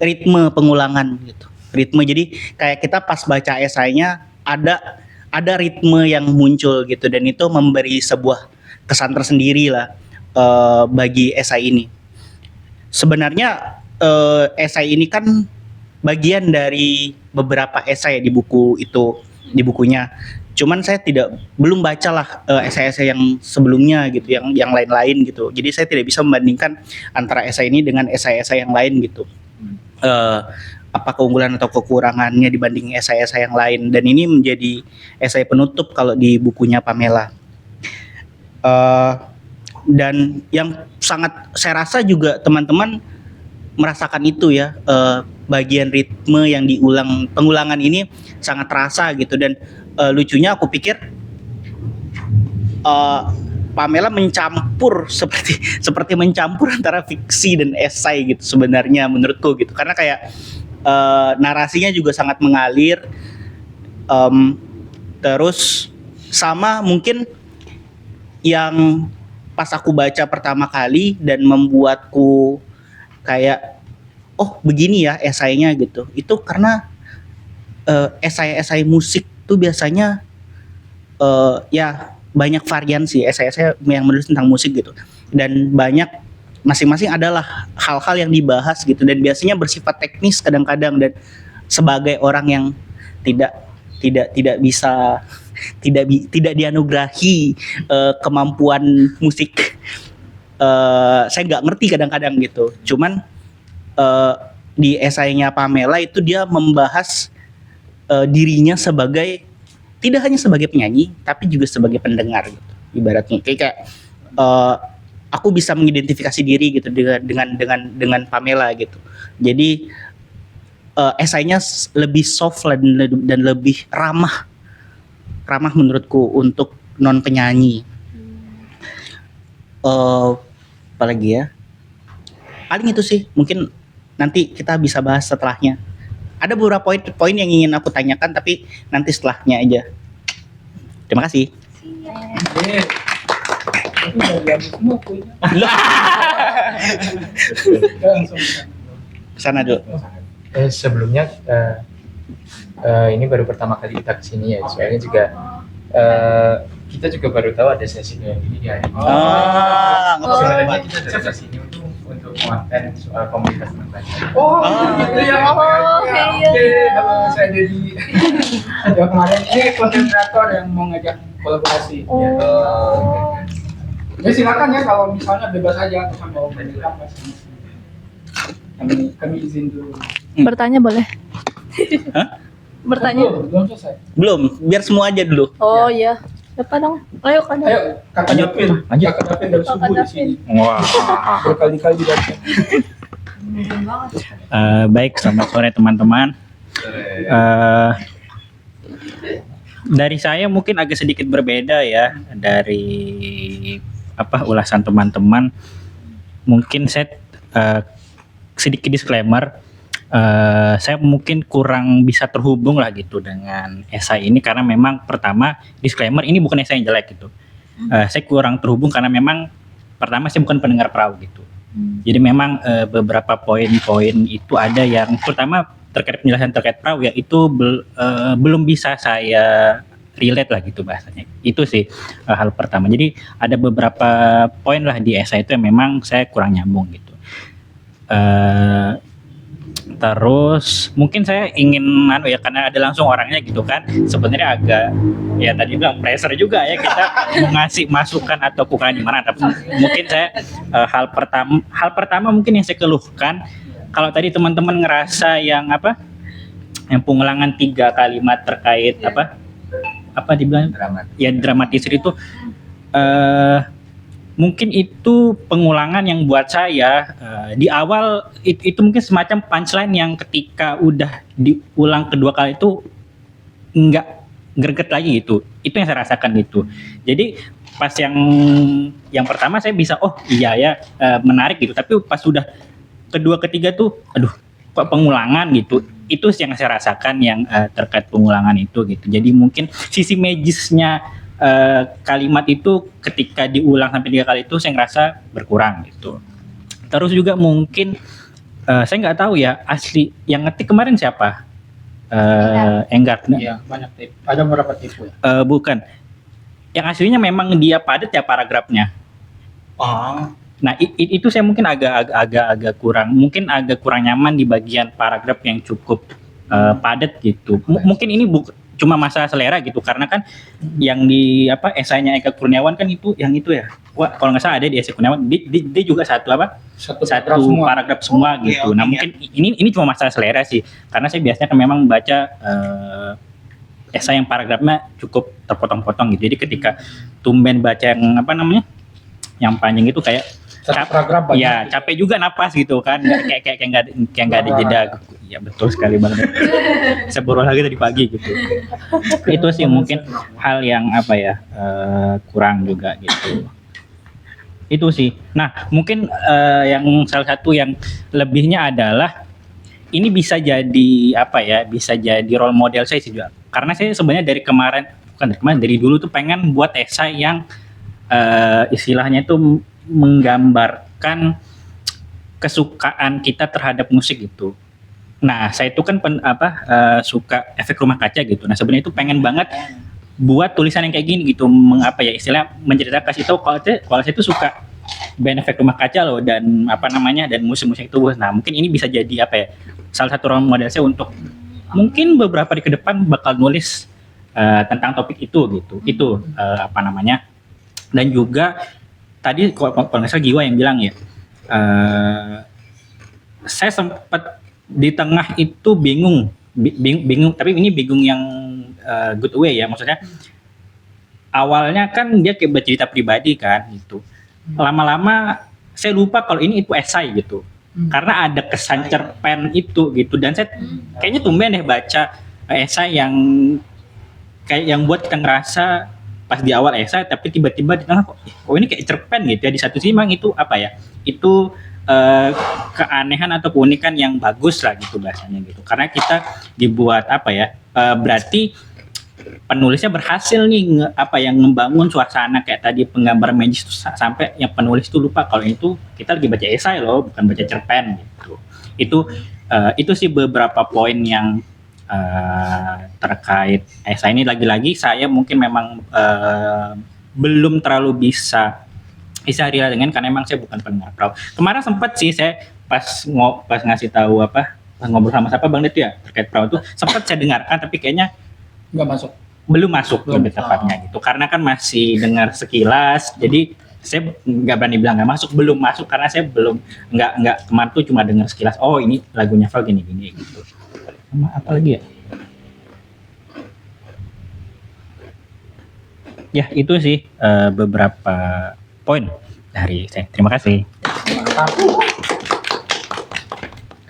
ritme pengulangan gitu. Ritme, jadi kayak kita pas baca esainya ada ritme yang muncul gitu, dan itu memberi sebuah kesan tersendiri lah bagi esai ini. Sebenarnya esai ini kan bagian dari beberapa esai di buku itu, di bukunya. Cuman saya belum bacalah esai-esai yang sebelumnya gitu, yang lain-lain gitu. Jadi saya tidak bisa membandingkan antara esai ini dengan esai-esai yang lain gitu. Apa keunggulan atau kekurangannya dibanding esai-esai yang lain, dan ini menjadi esai penutup kalau di bukunya Pamela. Dan yang sangat saya rasa juga teman-teman merasakan itu ya, bagian ritme yang pengulangan ini sangat terasa gitu, dan lucunya aku pikir Pamela mencampur seperti mencampur antara fiksi dan esai gitu sebenarnya menurutku gitu, karena kayak narasinya juga sangat mengalir, terus sama mungkin yang pas aku baca pertama kali dan membuatku kayak oh begini ya esainya gitu, itu karena esai-esai musik tuh biasanya ya banyak varian sih esai-esai yang menulis tentang musik gitu, dan banyak masing-masing adalah hal-hal yang dibahas gitu, dan biasanya bersifat teknis kadang-kadang, dan sebagai orang yang tidak bisa tidak dianugerahi kemampuan musik, saya nggak ngerti kadang-kadang gitu. Cuman di esainya Pamela itu dia membahas dirinya sebagai, tidak hanya sebagai penyanyi tapi juga sebagai pendengar gitu, ibaratnya kayak aku bisa mengidentifikasi diri gitu dengan Pamela gitu. Jadi esainya lebih soft dan lebih ramah menurutku untuk non penyanyi. Apalagi ya, paling itu sih, mungkin nanti kita bisa bahas setelahnya. Ada beberapa poin yang ingin aku tanyakan, tapi nanti setelahnya aja. Terima kasih. Kesana dulu. Sebelumnya ini baru pertama kali kita kesini ya, soalnya juga kita juga baru tahu ada sesi kayak gini di hari ini. Sebenarnya kita ada sesi ini untuk konten soal komunitas membaca. Gitu ya. Oke, halo, saya Dedi. Ada kemarin ini konten kreator yang mau ngajak kolaborasi. Ya silakan ya kalau misalnya bebas aja atau sama Om Benny apa sih. Kami izin dulu. Bertanya boleh? Hah? Bertanya? Belum selesai. Belum, biar semua aja dulu. Oh iya. Siapa dong? Ayo kan. Ayo Kakak Davin. Kakak Davin dari Kakak subuh di Davin. sini. Wah. Berkali-kali di Davin. Baik, selamat sore teman-teman. Dari saya mungkin agak sedikit berbeda ya dari ulasan teman-teman. Mungkin saya sedikit disclaimer. Saya mungkin kurang bisa terhubung lah gitu dengan esai ini karena memang pertama disclaimer ini bukan esai yang jelek gitu. Saya kurang terhubung karena memang pertama saya bukan pendengar perahu gitu. Jadi memang beberapa poin-poin itu ada yang pertama terkait penjelasan terkait perahu ya itu belum bisa saya relate lah gitu bahasanya. Itu sih hal pertama. Jadi ada beberapa poin lah di esai itu yang memang saya kurang nyambung gitu. Terus mungkin saya ingin karena ada langsung orangnya gitu kan sebenarnya agak ya tadi bilang pressure juga ya kita ngasih masukan atau kekurangan di mana tapi mungkin saya hal pertama mungkin yang saya keluhkan kalau tadi teman-teman ngerasa yang pengulangan 3 kalimat terkait apa dibilang dramatisir itu mungkin itu pengulangan yang buat saya di awal itu mungkin semacam punchline yang ketika udah diulang kedua kali itu nggak greget lagi gitu. Itu yang saya rasakan gitu. Jadi pas yang pertama saya bisa iya ya menarik gitu. Tapi pas udah kedua ketiga tuh aduh kok pengulangan gitu. Itu yang saya rasakan yang terkait pengulangan itu gitu. Jadi mungkin sisi magisnya kalimat itu ketika diulang sampai 3 kali itu saya ngerasa berkurang gitu. Terus juga mungkin saya nggak tahu ya asli yang ngetik kemarin siapa? Enggar. Iya, banyak tipe. Ada beberapa tipe ya. Bukan. Yang aslinya memang dia padat ya paragrafnya. Nah itu saya mungkin agak kurang, mungkin agak kurang nyaman di bagian paragraf yang cukup padat gitu. Mungkin ini cuma masalah selera gitu karena kan yang di esainya Eka Kurniawan kan itu yang itu ya. Wah, kalau nggak salah ada di esai Kurniawan dia juga satu paragraf semua gitu. Nah, mungkin ini cuma masalah selera sih. Karena saya biasanya kan memang baca esai yang paragrafnya cukup terpotong-potong gitu. Jadi ketika tumben baca yang yang panjang itu kayak paragraf banyak. Ya, capek juga napas gitu kan. Kayak nggak ada jeda. Ya betul sekali banget. Saya baru lagi tadi pagi gitu. Itu sih mungkin hal yang kurang juga gitu. Itu sih. Nah, mungkin yang salah satu yang lebihnya adalah ini bisa jadi bisa jadi role model saya sih juga. Karena saya sebenarnya dari dulu tuh pengen buat esai yang istilahnya itu menggambarkan kesukaan kita terhadap musik gitu. Nah, saya itu kan suka efek rumah kaca gitu. Nah, sebenarnya itu pengen banget buat tulisan yang kayak gini gitu, istilah menceritakan kasih tahu kalau saya itu suka band efek rumah kaca loh dan dan musik-musik itu. Nah, mungkin ini bisa jadi salah satu role model saya untuk mungkin beberapa hari ke depan bakal nulis tentang topik itu gitu. Itu dan juga tadi kalau nggak salah Giwa yang bilang ya, saya sempat di tengah itu bingung, tapi ini bingung yang good way ya, maksudnya awalnya kan dia kayak bercerita pribadi kan gitu, lama-lama saya lupa kalau ini itu esai gitu, karena ada kesan cerpen itu gitu, dan saya kayaknya tumben deh baca esai yang kayak yang buat kita ngerasa pas di awal esai tapi tiba-tiba di tengah kok ini kayak cerpen gitu ya. Di satu sisi memang itu itu keanehan atau keunikan yang bagus lah gitu bahasanya gitu, karena kita dibuat berarti penulisnya berhasil nih yang membangun suasana kayak tadi penggambaran magis sampai yang penulis itu lupa kalau itu kita lagi baca esai loh, bukan baca cerpen gitu. Itu sih beberapa poin yang terkait esai ini. Lagi-lagi saya mungkin memang belum terlalu bisa relate dengan, karena memang saya bukan pendengar perahu. Kemarin sempat sih saya pas ngasih tahu pas ngobrol sama siapa Bang Det ya terkait perahu itu sempat saya dengarkan, tapi kayaknya belum masuk lebih tepatnya gitu, karena kan masih dengar sekilas, jadi saya nggak berani bilang nggak masuk, belum masuk karena saya belum nggak kemarin tuh cuma dengar sekilas, oh ini lagunya Val gini gitu. Sama apa lagi ya? Ya itu sih beberapa poin dari saya. Terima kasih.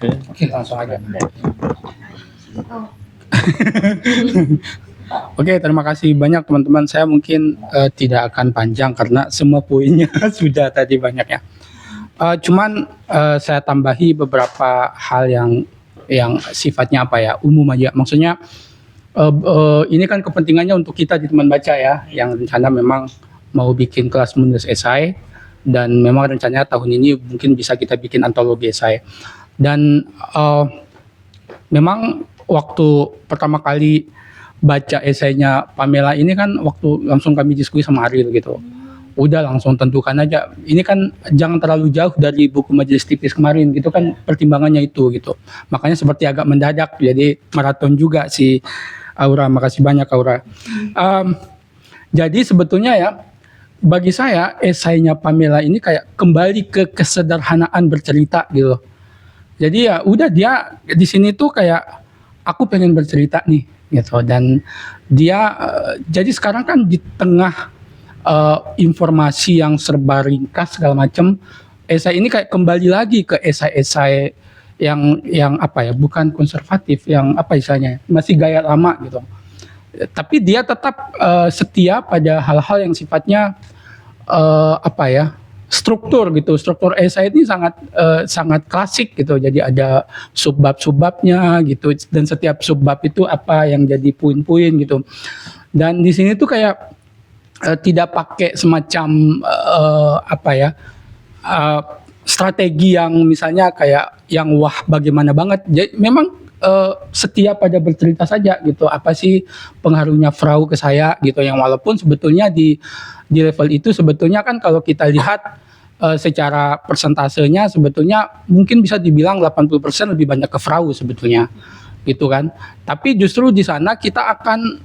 Oke, langsung aja. Oke, terima kasih banyak teman-teman. Saya mungkin tidak akan panjang karena semua poinnya sudah tadi banyak ya. Cuman saya tambahi beberapa hal yang sifatnya apa ya, umum aja. Maksudnya ini kan kepentingannya untuk kita di teman baca ya, yang rencana memang mau bikin kelas menulis esai, dan memang rencananya tahun ini mungkin bisa kita bikin antologi esai. Dan memang waktu pertama kali baca esainya Pamela ini kan waktu langsung kami diskusi sama Ariel gitu. Udah langsung tentukan aja. Ini kan jangan terlalu jauh dari buku Majelis Tipis kemarin gitu kan, pertimbangannya itu gitu. Makanya seperti agak mendadak, jadi maraton juga si Aura. Makasih banyak Aura. Jadi sebetulnya ya bagi saya esainya Pamela ini kayak kembali ke kesederhanaan bercerita gitu. Jadi ya udah dia di sini tuh kayak aku pengen bercerita nih gitu, dan dia jadi sekarang kan di tengah informasi yang serba ringkas segala macam, esai ini kayak kembali lagi ke esai-esai yang apa ya, bukan konservatif, yang apa istilahnya, masih gaya lama gitu. Tapi dia tetap setia pada hal-hal yang sifatnya apa ya, struktur gitu. Struktur esai ini sangat klasik gitu. Jadi ada subbab-subbabnya gitu, dan setiap subbab itu apa yang jadi poin-poin gitu. Dan di sini tuh kayak tidak pakai semacam apa ya, strategi yang misalnya kayak yang wah bagaimana banget. Jadi memang setia pada bercerita saja gitu. Apa sih pengaruhnya Frau ke saya gitu, yang walaupun sebetulnya di level itu sebetulnya kan kalau kita lihat secara persentasenya sebetulnya mungkin bisa dibilang 80% lebih banyak ke Frau sebetulnya gitu kan. Tapi justru di sana kita akan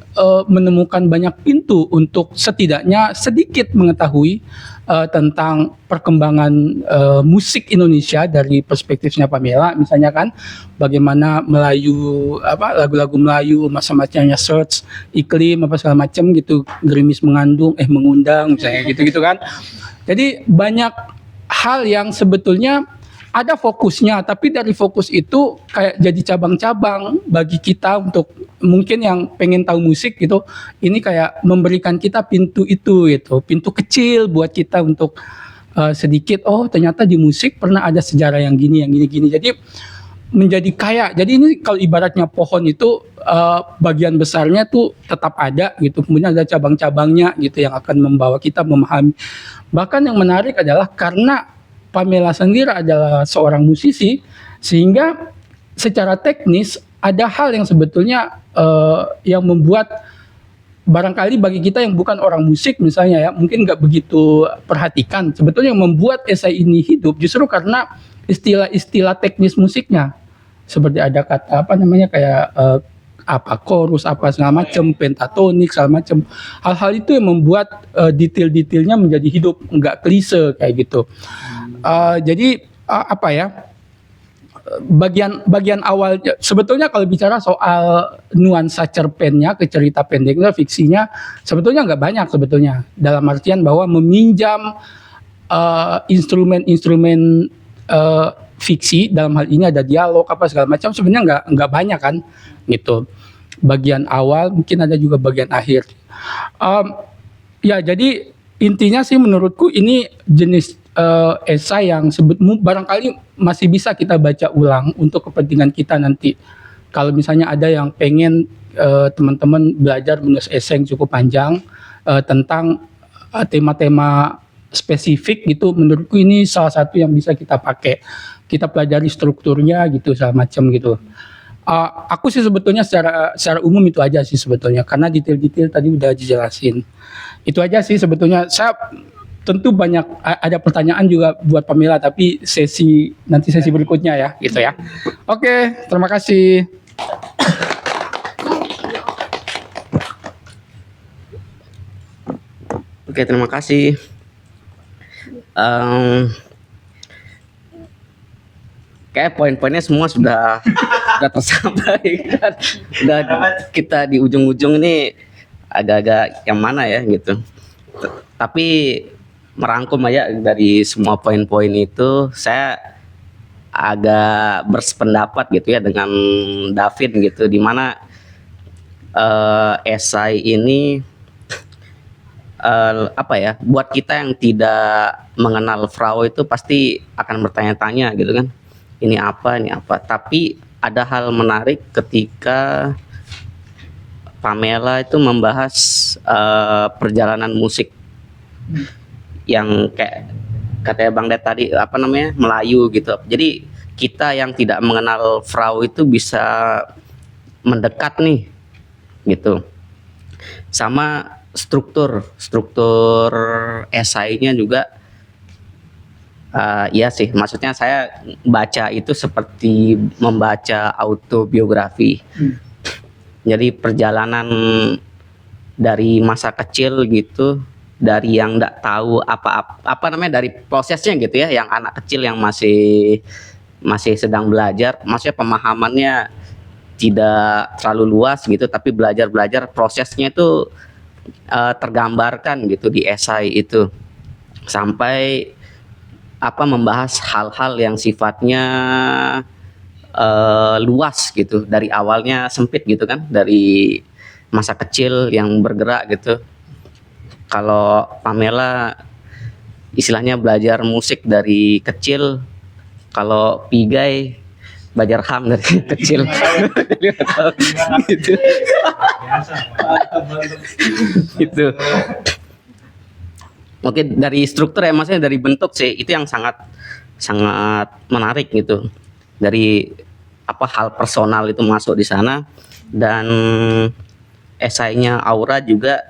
menemukan banyak pintu untuk setidaknya sedikit mengetahui tentang perkembangan musik Indonesia dari perspektifnya Pamela, misalnya kan bagaimana Melayu, apa lagu-lagu Melayu macam-macamnya, search iklim apa segala macam gitu, gerimis mengundang misalnya gitu-gitu kan. Jadi banyak hal yang sebetulnya ada fokusnya, tapi dari fokus itu kayak jadi cabang-cabang bagi kita untuk mungkin yang pengen tahu musik gitu. Ini kayak memberikan kita pintu itu gitu, pintu kecil buat kita untuk sedikit, oh ternyata di musik pernah ada sejarah yang gini. Jadi menjadi kaya. Jadi ini kalau ibaratnya pohon itu bagian besarnya tuh tetap ada gitu. Kemudian ada cabang-cabangnya gitu yang akan membawa kita memahami. Bahkan yang menarik adalah karena Pamela sendiri adalah seorang musisi, sehingga secara teknis ada hal yang sebetulnya yang membuat barangkali bagi kita yang bukan orang musik misalnya ya, mungkin nggak begitu perhatikan. Sebetulnya yang membuat esai ini hidup justru karena istilah-istilah teknis musiknya, seperti ada kata apa namanya kayak apa chorus apa segala macam, pentatonik segala macam. Hal-hal itu yang membuat detail-detailnya menjadi hidup, nggak klise kayak gitu. Jadi apa ya, bagian awal sebetulnya kalau bicara soal nuansa cerpennya ke cerita pendeknya, fiksinya sebetulnya nggak banyak sebetulnya, dalam artian bahwa meminjam instrumen-instrumen fiksi, dalam hal ini ada dialog apa segala macam, sebenarnya nggak banyak kan gitu. Bagian awal mungkin ada juga bagian akhir. Ya jadi intinya sih menurutku ini jenis esai yang barangkali masih bisa kita baca ulang untuk kepentingan kita nanti. Kalau misalnya ada yang pengen teman-teman belajar menulis esai yang cukup panjang tentang tema-tema spesifik gitu, menurutku ini salah satu yang bisa kita pakai. Kita pelajari strukturnya gitu segala macam gitu. Aku sih sebetulnya secara umum itu aja sih sebetulnya, karena detail-detail tadi udah dijelasin. Itu aja sih sebetulnya. Saya tentu banyak ada pertanyaan juga buat Pamela, tapi nanti sesi berikutnya ya gitu ya. Oke, terima kasih. Oke, terima kasih. Em, kayak poin-poinnya semua sudah tersampaikan. Udah kita di ujung-ujung ini agak-agak yang mana ya gitu. Tapi merangkum aja dari semua poin-poin itu, saya agak bersependapat gitu ya dengan David gitu, dimana esai ini apa ya, buat kita yang tidak mengenal Frau itu pasti akan bertanya-tanya gitu kan, ini apa. Tapi ada hal menarik ketika Pamela itu membahas perjalanan musik yang kayak katanya Bang Det tadi apa namanya, Melayu gitu. Jadi kita yang tidak mengenal Frau itu bisa mendekat nih gitu. Sama struktur esainya juga iya sih, maksudnya saya baca itu seperti membaca autobiografi. Jadi perjalanan dari masa kecil gitu, dari yang nggak tahu apa namanya, dari prosesnya gitu ya, yang anak kecil yang masih sedang belajar, maksudnya pemahamannya tidak terlalu luas gitu, tapi belajar prosesnya itu tergambarkan gitu di esai itu, sampai membahas hal-hal yang sifatnya luas gitu, dari awalnya sempit gitu kan, dari masa kecil yang bergerak gitu. Kalau Pamela istilahnya belajar musik dari kecil, kalau Pigai belajar ham dari kecil. Gitu. Mungkin dari struktur ya, maksudnya dari bentuk sih, itu yang sangat menarik gitu. Dari hal personal itu masuk di sana, dan esainya Aura juga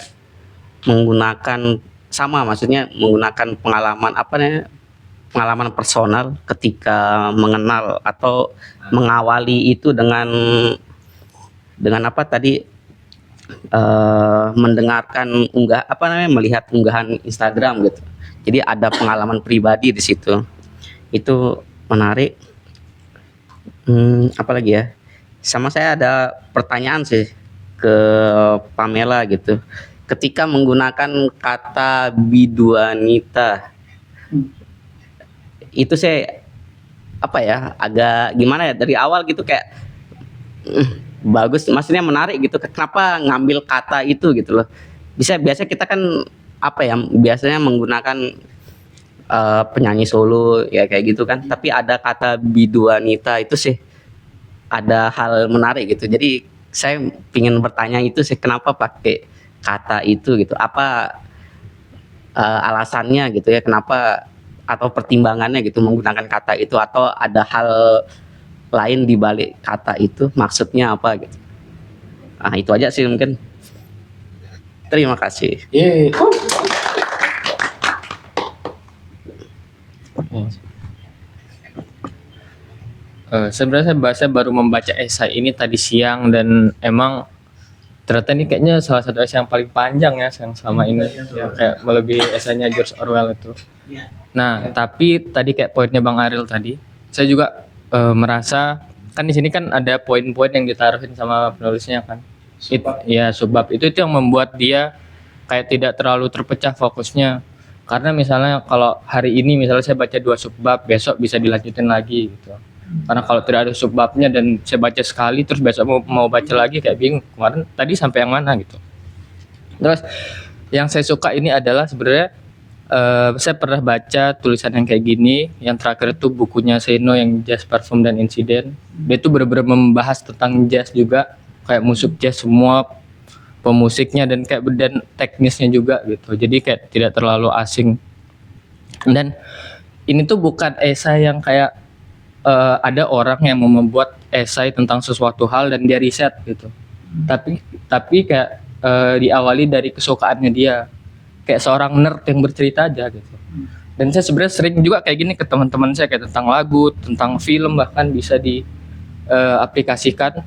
menggunakan maksudnya menggunakan pengalaman personal ketika mengenal atau mengawali itu dengan mendengarkan melihat unggahan Instagram gitu. Jadi ada pengalaman pribadi di situ. Itu menarik. Apalagi ya? Sama saya ada pertanyaan sih ke Pamela gitu. Ketika menggunakan kata biduanita, itu saya agak gimana ya, dari awal gitu kayak bagus, maksudnya menarik gitu. Kenapa ngambil kata itu gitu loh? Biasa kita kan biasanya menggunakan penyanyi solo ya kayak gitu kan. Tapi ada kata biduanita itu sih ada hal menarik gitu. Jadi saya ingin bertanya itu sih, kenapa pakai kata itu gitu? Apa alasannya gitu ya? Kenapa, atau pertimbangannya gitu menggunakan kata itu, atau ada hal lain di balik kata itu, maksudnya apa gitu? Itu aja sih mungkin. Terima kasih. Sebenarnya saya baru membaca esai ini tadi siang, dan emang ternyata ini kayaknya salah satu esai yang paling panjang ya yang selama ini, ya, kayak melebihi esainya George Orwell itu. Nah, tapi tadi kayak poinnya Bang Ariel tadi, saya juga merasa kan di sini kan ada poin-poin yang ditaruhin sama penulisnya kan. Ya subbab itu yang membuat dia kayak tidak terlalu terpecah fokusnya. Karena misalnya kalau hari ini misalnya saya baca 2 subbab, besok bisa dilanjutin lagi gitu. Karena kalau tidak ada subbabnya dan saya baca sekali terus besok mau baca lagi, kayak bingung kemarin tadi sampai yang mana gitu. Terus yang saya suka ini adalah sebenarnya saya pernah baca tulisan yang kayak gini, yang terakhir itu bukunya Seno yang Jazz, Parfum, dan Insiden. Dia itu benar-benar membahas tentang jazz juga, kayak musik jazz semua pemusiknya dan teknisnya juga gitu. Jadi kayak tidak terlalu asing. Dan ini tuh bukan esai yang kayak ada orang yang mau membuat esai tentang sesuatu hal dan dia riset gitu. Tapi kayak diawali dari kesukaannya dia. Kayak seorang nerd yang bercerita aja gitu. Dan saya sebenarnya sering juga kayak gini ke teman-teman saya, kayak tentang lagu, tentang film, bahkan bisa diaplikasikan.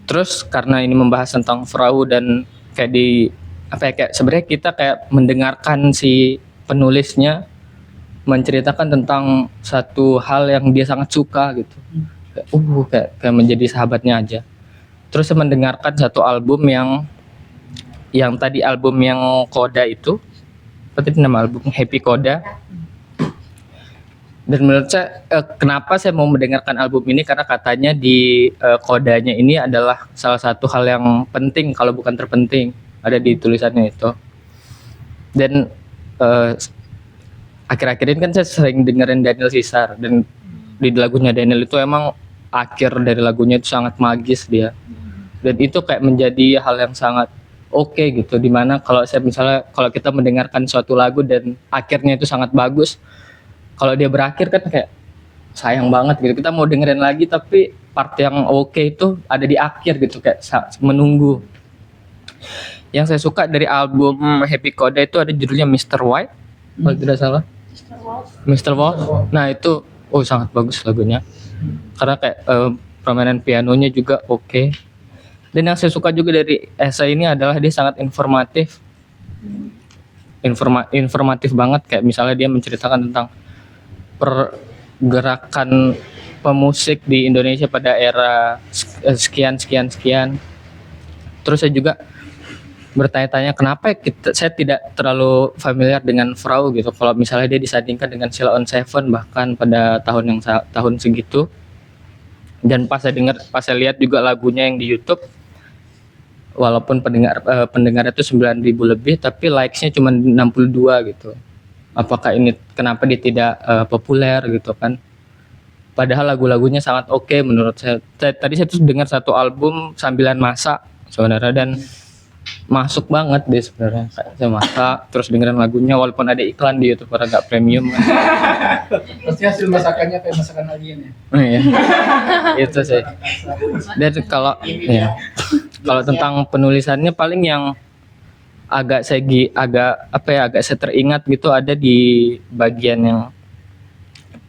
Terus karena ini membahas tentang Frau dan kayak kayak sebenarnya kita kayak mendengarkan si penulisnya menceritakan tentang satu hal yang dia sangat suka gitu. Kayak menjadi sahabatnya aja. Terus saya mendengarkan satu album yang tadi album yang Koda itu, apa tadi nama album, Happy Koda. Dan menurut saya kenapa saya mau mendengarkan album ini, karena katanya di kodanya ini adalah salah satu hal yang penting kalau bukan terpenting, ada di tulisannya itu. Dan akhir-akhir ini kan saya sering dengerin Daniel Caesar, dan di lagunya Daniel itu emang akhir dari lagunya itu sangat magis dia. Dan itu kayak menjadi hal yang sangat oke gitu, dimana kalau saya misalnya kalau kita mendengarkan suatu lagu dan akhirnya itu sangat bagus, kalau dia berakhir kan kayak sayang banget gitu, kita mau dengerin lagi tapi part yang oke itu ada di akhir gitu, kayak menunggu. Yang saya suka dari album Happy Koda itu ada judulnya Mr. White kalau tidak salah, Mr. Wolf. Nah itu sangat bagus lagunya, karena kayak permainan pianonya juga oke. Dan yang saya suka juga dari esai ini adalah dia sangat informatif, informatif banget. Kayak misalnya dia menceritakan tentang pergerakan pemusik di Indonesia pada era sekian. Terus saya juga bertanya-tanya kenapa saya tidak terlalu familiar dengan Frau gitu. Kalau misalnya dia disandingkan dengan Sheila on 7 bahkan pada tahun segitu. Dan pas saya lihat juga lagunya yang di YouTube, walaupun pendengar itu 9.000 lebih, tapi likes-nya cuma 62 gitu. Apakah ini kenapa dia tidak populer gitu kan? Padahal lagu-lagunya sangat oke menurut saya. Tadi saya tuh dengar satu album sambilan masak sebenarnya, dan masuk banget deh sebenarnya. Saya masak terus dengerin lagunya walaupun ada iklan di YouTube karena nggak premium. Pasti hasil masakannya kayak masakan alien ya. Iya. Itu sih. Dan kalau tentang penulisannya paling yang agak saya teringat gitu ada di bagian yang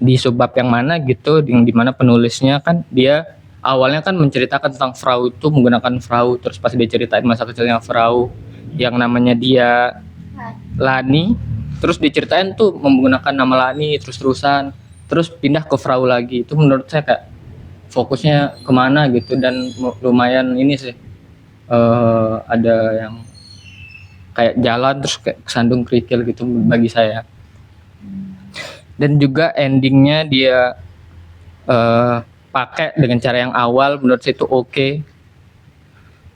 di subbab yang mana gitu, yang dimana penulisnya kan dia awalnya kan menceritakan tentang Frau itu menggunakan Frau, terus pas dia ceritain masa kecilnya Frau yang namanya dia Lani, terus diceritain tuh menggunakan nama Lani terus-terusan, terus pindah ke Frau lagi. Itu menurut saya kayak fokusnya kemana gitu, dan lumayan ini sih ada yang kayak jalan terus kayak kesandung kerikil gitu bagi saya. Dan juga endingnya dia pakai dengan cara yang awal menurut saya itu oke.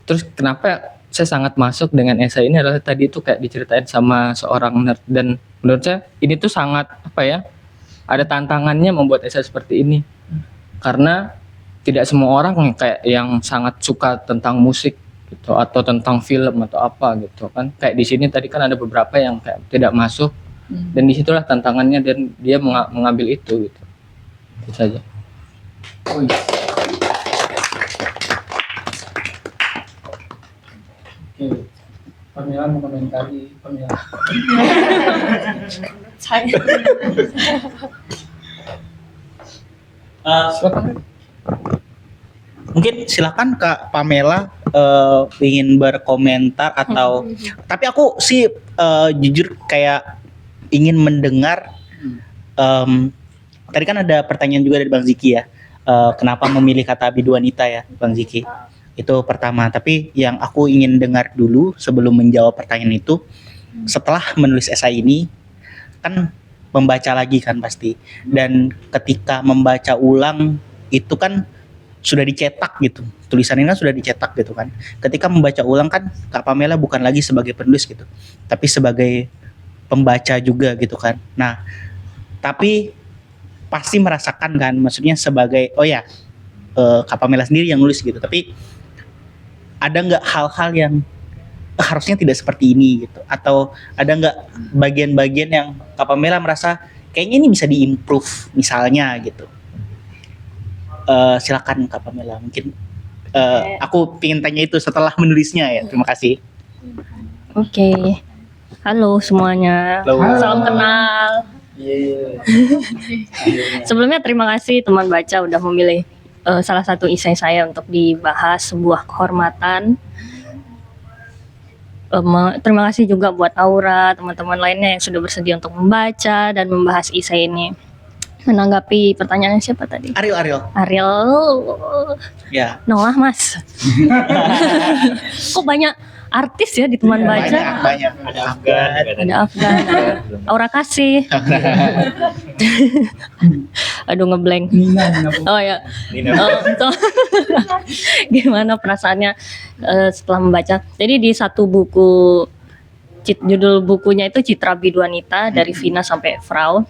Terus kenapa saya sangat masuk dengan esai ini adalah tadi itu kayak diceritain sama seorang nerd, dan menurut saya ini tuh sangat ada tantangannya membuat esai seperti ini, karena tidak semua orang yang sangat suka tentang musik gitu atau tentang film atau apa gitu kan. Kayak di sini tadi kan ada beberapa yang kayak tidak masuk, dan disitulah tantangannya, dan dia mengambil itu gitu. Itu saja. Oke. Pamela mau komentari Pamela. Silakan. Mungkin silakan Kak Pamela ingin berkomentar atau tapi aku sih jujur kayak ingin mendengar tadi kan ada pertanyaan juga dari Bang Ziki ya, kenapa memilih kata biduanita ya Bang Ziki, itu pertama. Tapi yang aku ingin dengar dulu sebelum menjawab pertanyaan itu, setelah menulis esai ini kan membaca lagi kan pasti, dan ketika membaca ulang itu kan sudah dicetak gitu, tulisan ini kan sudah dicetak gitu kan. Ketika membaca ulang kan Kak Pamela bukan lagi sebagai penulis gitu, tapi sebagai pembaca juga gitu kan. Nah, tapi pasti merasakan kan, maksudnya sebagai Kak Pamela sendiri yang nulis gitu, tapi ada nggak hal-hal yang harusnya tidak seperti ini gitu, atau ada nggak bagian-bagian yang Kak Pamela merasa kayaknya ini bisa diimprove misalnya gitu. Silakan Kak Pamela, mungkin aku pengen tanya itu setelah menulisnya ya. Terima kasih. Oke. Halo semuanya. Halo. Salam kenal. Sebelumnya terima kasih teman baca udah memilih salah satu esai saya untuk dibahas, sebuah kehormatan. terima kasih juga buat Aura, teman-teman lainnya yang sudah bersedia untuk membaca dan membahas isai ini. Menanggapi pertanyaan siapa tadi? Ariel. Ariel, Ya. Noah Mas. Kok banyak artis ya di teman baca? Banyak. Ada Afgan, Ada Afgan, ada Aura Kasih. Aduh ngeblank. Oh ya. Itu gimana perasaannya setelah membaca? Jadi di satu buku, judul bukunya itu Citra Biduanita dari Vina sampai Frau.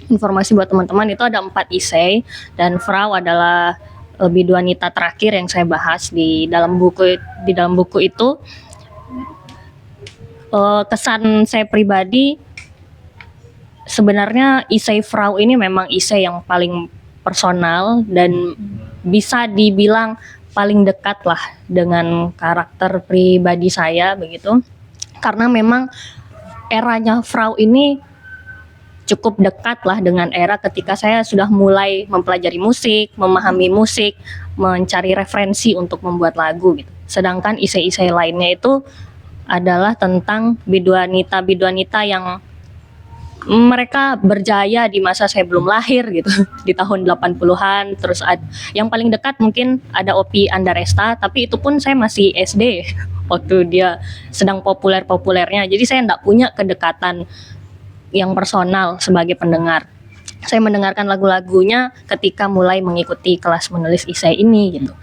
Informasi buat teman-teman, itu ada 4 isei dan Frau adalah biduanita terakhir yang saya bahas di dalam buku. Di dalam buku itu kesan saya pribadi, sebenarnya isei Frau ini memang isei yang paling personal dan bisa dibilang paling dekat lah dengan karakter pribadi saya begitu, karena memang eranya Frau ini cukup dekat lah dengan era ketika saya sudah mulai mempelajari musik, memahami musik, mencari referensi untuk membuat lagu gitu. Sedangkan isei-isei lainnya itu adalah tentang biduanita yang mereka berjaya di masa saya belum lahir gitu, di tahun 80-an. Terus yang paling dekat mungkin ada Opi Andaresta, tapi itu pun saya masih SD waktu dia sedang populer-populernya. Jadi saya enggak punya kedekatan yang personal sebagai pendengar. Saya mendengarkan lagu-lagunya ketika mulai mengikuti kelas menulis isei ini gitu.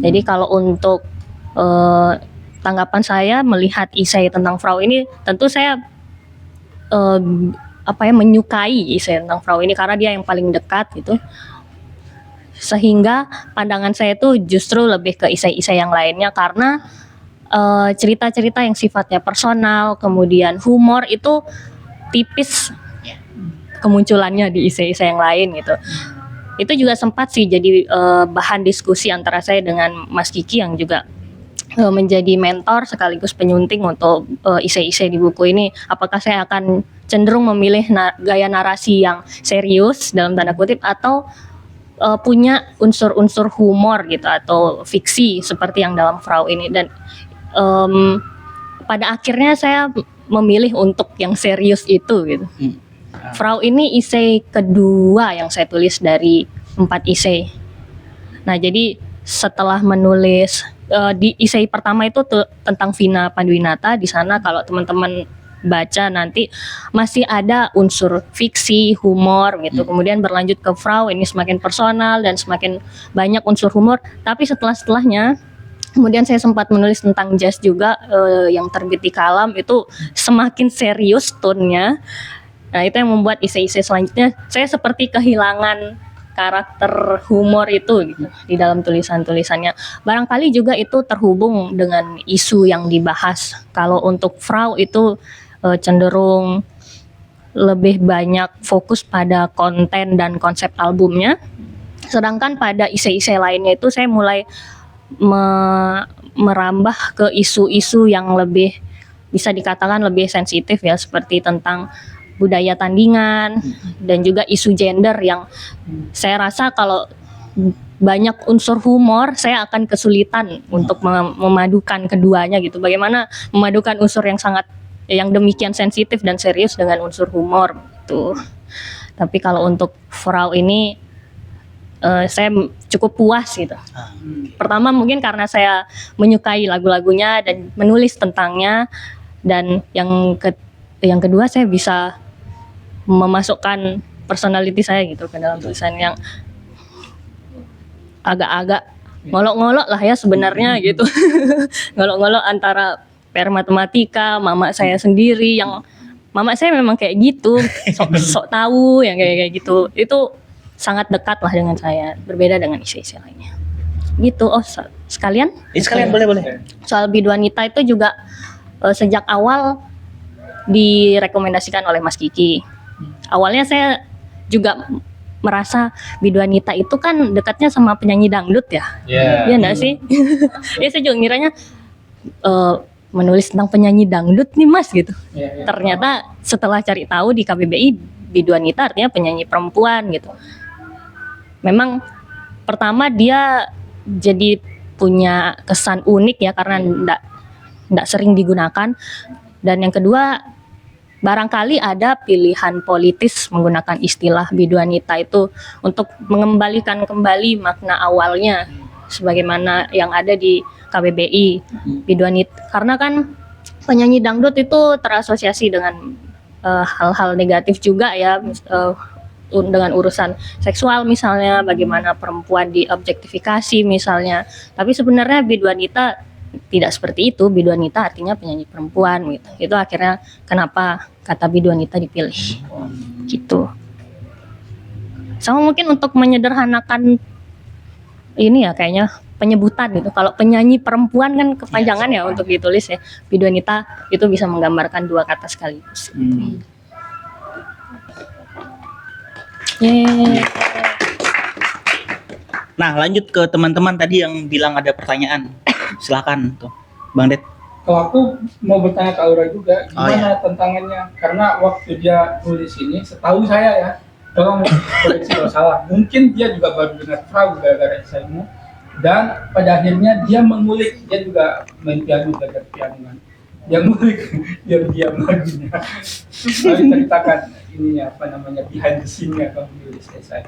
Jadi kalau untuk tanggapan saya melihat isei tentang Frau ini, tentu saya menyukai isei tentang Frau ini karena dia yang paling dekat gitu. Sehingga pandangan saya itu justru lebih ke isei-isei yang lainnya karena cerita-cerita yang sifatnya personal, kemudian humor itu tipis kemunculannya di isei-isei yang lain gitu. Itu juga sempat sih jadi bahan diskusi antara saya dengan Mas Kiki yang juga menjadi mentor sekaligus penyunting untuk isei-isei di buku ini. Apakah saya akan cenderung memilih gaya narasi yang serius dalam tanda kutip atau punya unsur-unsur humor gitu atau fiksi seperti yang dalam Frau ini. Dan pada akhirnya saya memilih untuk yang serius itu gitu. Frau ini isei kedua yang saya tulis dari 4 isei. Nah jadi setelah menulis di isei pertama itu tentang Vina Panduwinata, di sana kalau teman-teman baca nanti masih ada unsur fiksi, humor gitu. Kemudian berlanjut ke Frau ini semakin personal dan semakin banyak unsur humor. Tapi setelahnya kemudian saya sempat menulis tentang jazz juga yang terbit di Kalam, itu semakin serius tone-nya. Nah itu yang membuat isei-isei selanjutnya saya seperti kehilangan karakter humor itu gitu, di dalam tulisan-tulisannya. Barangkali juga itu terhubung dengan isu yang dibahas. Kalau untuk Frau itu cenderung lebih banyak fokus pada konten dan konsep albumnya. Sedangkan pada isei-isei lainnya itu saya mulai merambah ke isu-isu yang lebih bisa dikatakan lebih sensitif ya, seperti tentang budaya tandingan dan juga isu gender yang saya rasa kalau banyak unsur humor saya akan kesulitan untuk memadukan keduanya gitu. Bagaimana memadukan unsur yang demikian sensitif dan serius dengan unsur humor gitu. Tapi kalau untuk Frau ini saya cukup puas gitu. Pertama mungkin karena saya menyukai lagu-lagunya dan menulis tentangnya, dan yang kedua saya bisa memasukkan personality saya gitu ke dalam tulisan yang agak-agak ngolok-ngolok lah ya sebenarnya gitu. Ngolok-ngolok antara PR matematika, mama saya sendiri yang mama saya memang kayak gitu, sok tahu yang kayak gitu. Itu sangat dekat lah dengan saya, berbeda dengan isi-isi lainnya. Gitu. Oh, sekalian? Sekalian boleh. Soal biduanita itu juga sejak awal direkomendasikan oleh Mas Kiki. Awalnya saya juga merasa biduanita itu kan dekatnya sama penyanyi dangdut ya. Iya enggak sih? Ya saya juga ngiranya menulis tentang penyanyi dangdut nih Mas gitu. Ternyata setelah cari tahu di KBBI biduanita artinya penyanyi perempuan gitu. Memang pertama dia jadi punya kesan unik ya karena nggak sering digunakan. Dan yang kedua, barangkali ada pilihan politis menggunakan istilah biduanita itu untuk mengembalikan kembali makna awalnya sebagaimana yang ada di KBBI biduanita. Karena kan penyanyi dangdut itu terasosiasi dengan hal-hal negatif juga ya, dengan urusan seksual misalnya, bagaimana perempuan diobjektifikasi misalnya. Tapi sebenarnya biduanita tidak seperti itu. Biduanita artinya penyanyi perempuan gitu. Itu akhirnya kenapa kata biduanita dipilih gitu. Sama mungkin untuk menyederhanakan ini ya kayaknya penyebutan gitu. Kalau penyanyi perempuan kan kepanjangan ya untuk ditulis ya. Biduanita itu bisa menggambarkan dua kata sekaligus. Yeay. Nah, lanjut ke teman-teman tadi yang bilang ada pertanyaan. Silakan tuh, Bang Det. Kalau aku mau bertanya ke Aura juga, Oh, gimana tantangannya? Karena waktu dia nulis ini, setahu saya ya, tolong koreksi kalau salah. Mungkin dia juga baru dengar Frau gara-gara esaimu, dan pada akhirnya dia mengulik, dia juga main piano, belajar piano kan. Dia ngulik, diam-diam lagunya. Lalu ceritakan ini apa namanya behind the scene-nya kamu nulis esai.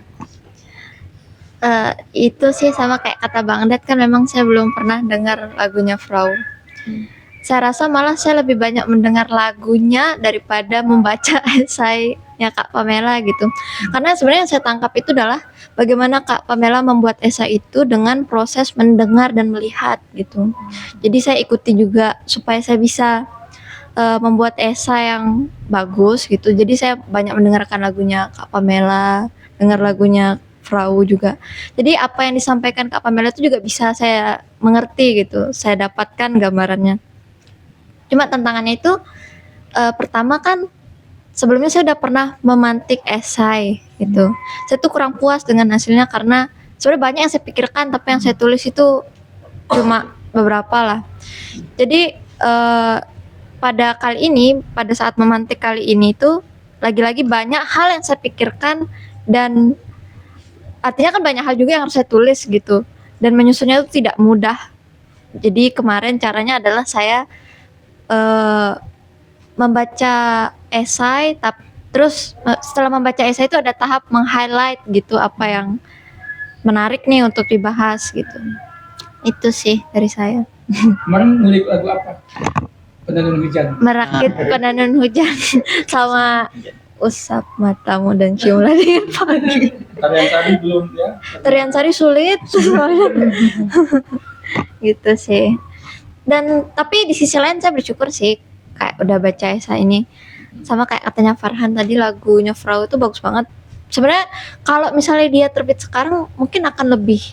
Itu sih sama kayak kata Bang Det, kan memang saya belum pernah dengar lagunya Frau. Saya rasa malah saya lebih banyak mendengar lagunya daripada membaca esainya Kak Pamela gitu. Karena sebenarnya yang saya tangkap itu adalah bagaimana Kak Pamela membuat esai itu dengan proses mendengar dan melihat gitu. Jadi saya ikuti juga supaya saya bisa membuat esai yang bagus gitu. Jadi saya banyak mendengarkan lagunya Kak Pamela, dengar lagunya Frau juga. Jadi apa yang disampaikan Kak Pamela itu juga bisa saya mengerti gitu. Saya dapatkan gambarannya. Cuma tantangannya itu pertama kan sebelumnya saya udah pernah memantik esai gitu. Saya tuh kurang puas dengan hasilnya karena sebenarnya banyak yang saya pikirkan tapi yang saya tulis itu cuma beberapa lah. Jadi pada kali ini, pada saat memantik kali ini tuh lagi-lagi banyak hal yang saya pikirkan dan artinya kan banyak hal juga yang harus saya tulis gitu dan menyusunnya itu tidak mudah. Jadi kemarin caranya adalah saya membaca esai, terus setelah membaca esai itu ada tahap meng-highlight gitu apa yang menarik nih untuk dibahas gitu. Itu sih dari saya. Kemarin ngulik lagu apa? Penenun Hujan. Merakit penenun hujan sama usap matamu dan ciumlah dingin pagi. Tarian Sari belum ya? Tarian Sari sulit soalnya. Gitu sih. Dan tapi di sisi lain saya bersyukur sih kayak udah baca esai ini. Sama kayak katanya Farhan tadi lagunya Frau itu bagus banget. Sebenarnya kalau misalnya dia terbit sekarang mungkin akan lebih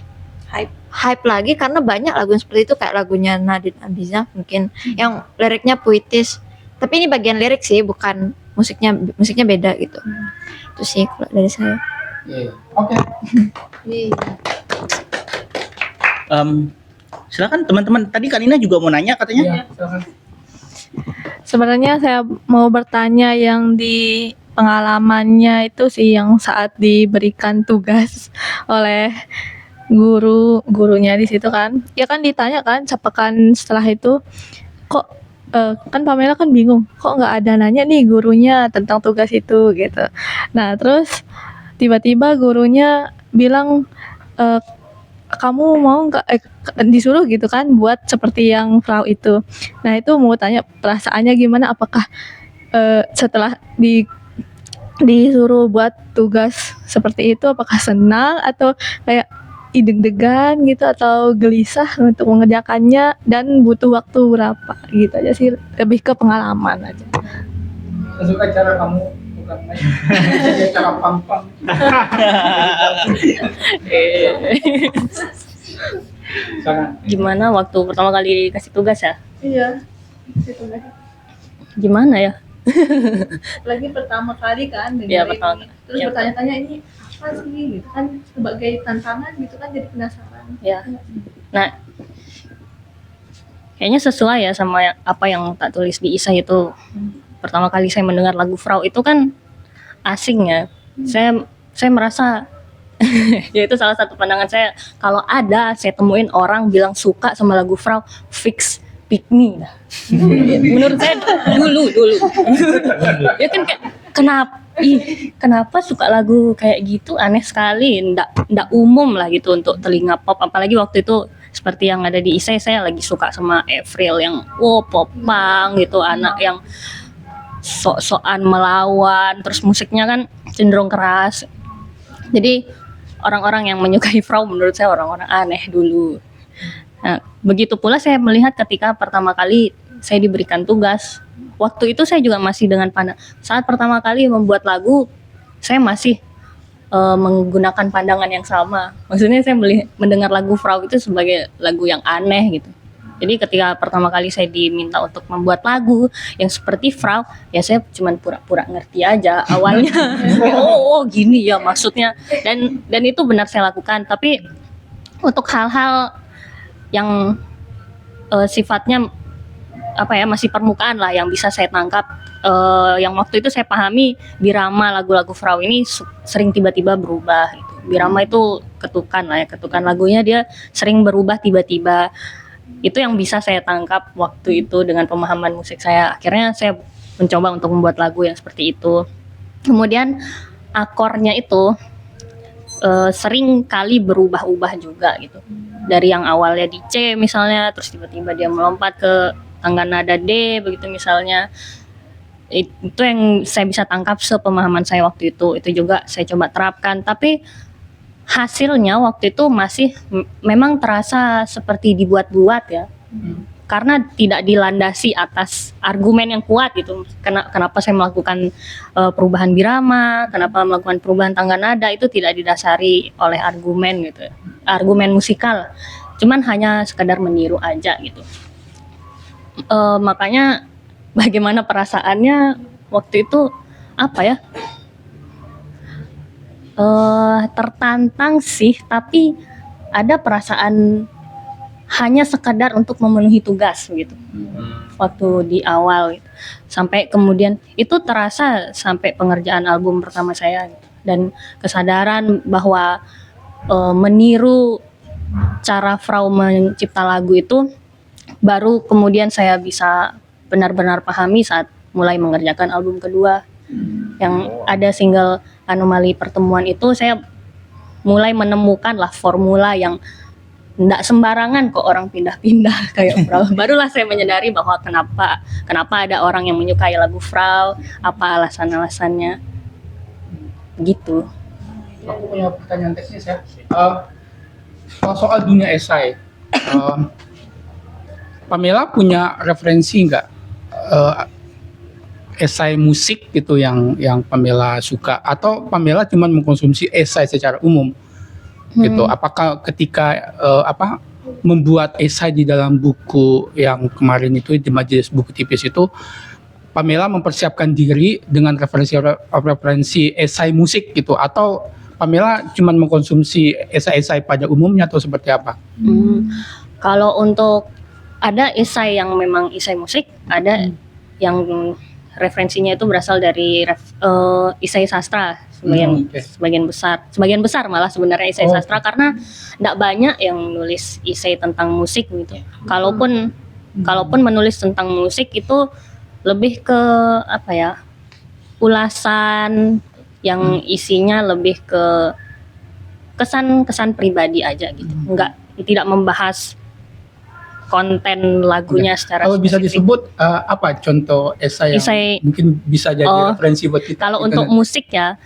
hype lagi karena banyak lagu yang seperti itu kayak lagunya Nadine Amizah mungkin yang liriknya puitis. Tapi ini bagian lirik sih bukan musiknya beda gitu. Itu sih kalau dari saya. Oke. Silakan teman-teman. Tadi Kanina juga mau nanya katanya. Sebenarnya saya mau bertanya yang di pengalamannya itu sih yang saat diberikan tugas oleh gurunya di situ kan. Ya kan ditanya kan sepekan setelah itu kok kan Pamela kan bingung kok nggak ada nanya nih gurunya tentang tugas itu gitu. Nah terus tiba-tiba gurunya bilang kamu mau nggak disuruh gitu kan buat seperti yang Frau itu. Nah itu mau tanya perasaannya gimana, apakah setelah disuruh buat tugas seperti itu apakah senang atau kayak deg-degan gitu atau gelisah untuk mengerjakannya dan butuh waktu berapa gitu aja sih, lebih ke pengalaman aja. Saya suka cara kamu bukan main cara pang-pang. Gimana waktu pertama kali kasih tugas ya? Iya, itu guys. Gimana ya? Lagi pertama kali kan Iya, dengerin pertama ini. Terus iya. bertanya-tanya ini apa sih gitu kan sebagai tantangan gitu kan jadi penasaran. Ya. Nah, kayaknya sesuai ya sama apa yang tak tulis di isai itu. Pertama kali saya mendengar lagu Frau itu kan asing ya. Saya merasa ya itu salah satu pandangan saya, kalau ada saya temuin orang bilang suka sama lagu Frau, fix pick me dah. Menurut saya dulu. Ya kan kayak kenapa suka lagu kayak gitu, aneh sekali, ndak umum lah gitu untuk telinga pop, apalagi waktu itu seperti yang ada di Isai, saya lagi suka sama Avril yang pop punk gitu, anak yang sok-sokan melawan, terus musiknya kan cenderung keras. Jadi orang-orang yang menyukai Frau menurut saya orang-orang aneh dulu. Nah, begitu pula saya melihat ketika pertama kali saya diberikan tugas. Waktu itu saya juga masih dengan saat pertama kali membuat lagu, saya masih menggunakan pandangan yang sama. Maksudnya saya mendengar lagu Frau itu sebagai lagu yang aneh gitu. Jadi ketika pertama kali saya diminta untuk membuat lagu yang seperti Frau, ya saya cuma pura-pura ngerti aja awalnya. Oh gini ya maksudnya. Dan itu benar saya lakukan. Tapi untuk hal-hal yang sifatnya masih permukaan lah yang bisa saya tangkap, yang waktu itu saya pahami, birama lagu-lagu Frau ini sering tiba-tiba berubah gitu. Birama itu ketukan lagunya dia sering berubah tiba-tiba. Itu yang bisa saya tangkap waktu itu dengan pemahaman musik saya. Akhirnya saya mencoba untuk membuat lagu yang seperti itu. Kemudian akornya itu sering kali berubah-ubah juga gitu. Dari yang awalnya di C misalnya, terus tiba-tiba dia melompat ke tangga nada D begitu misalnya. Itu yang saya bisa tangkap sepemahaman saya waktu itu juga saya coba terapkan, tapi hasilnya waktu itu masih memang terasa seperti dibuat-buat ya, karena tidak dilandasi atas argumen yang kuat gitu. Kenapa saya melakukan perubahan birama, kenapa melakukan perubahan tangga nada, itu tidak didasari oleh argumen gitu, argumen musikal, cuman hanya sekedar meniru aja gitu. Makanya bagaimana perasaannya waktu itu tertantang sih, tapi ada perasaan hanya sekadar untuk memenuhi tugas gitu waktu di awal gitu. Sampai kemudian itu terasa sampai pengerjaan album pertama saya gitu. Dan kesadaran bahwa meniru cara Frau mencipta lagu itu baru kemudian saya bisa benar-benar pahami saat mulai mengerjakan album kedua yang ada single Anomali Pertemuan. Itu saya mulai menemukan lah formula yang tidak sembarangan kok orang pindah-pindah kayak Frau. Barulah saya menyadari bahwa kenapa ada orang yang menyukai lagu Frau, apa alasan-alasannya gitu. Aku punya pertanyaan teknis ya. Kalau soal dunia esai, Pamela punya referensi nggak esai musik gitu yang Pamela suka, atau Pamela cuma mengkonsumsi esai secara umum gitu? Apakah ketika membuat esai di dalam buku yang kemarin itu di Majelis Buku Tipis itu, Pamela mempersiapkan diri dengan referensi esai musik gitu, atau Pamela cuma mengkonsumsi esai-esai pada umumnya, atau seperti apa? Kalau untuk ada esai yang memang esai musik, ada yang referensinya itu berasal dari esai sastra sebagian besar malah sebenarnya esai sastra, karena tidak banyak yang nulis esai tentang musik gitu. Kalaupun menulis tentang musik itu lebih ke ulasan yang isinya lebih ke kesan pribadi aja gitu, tidak membahas konten lagunya secara Kalau bisa spesifik. disebut apa contoh esai yang mungkin bisa jadi referensi buat kita? Kalau untuk musik ya,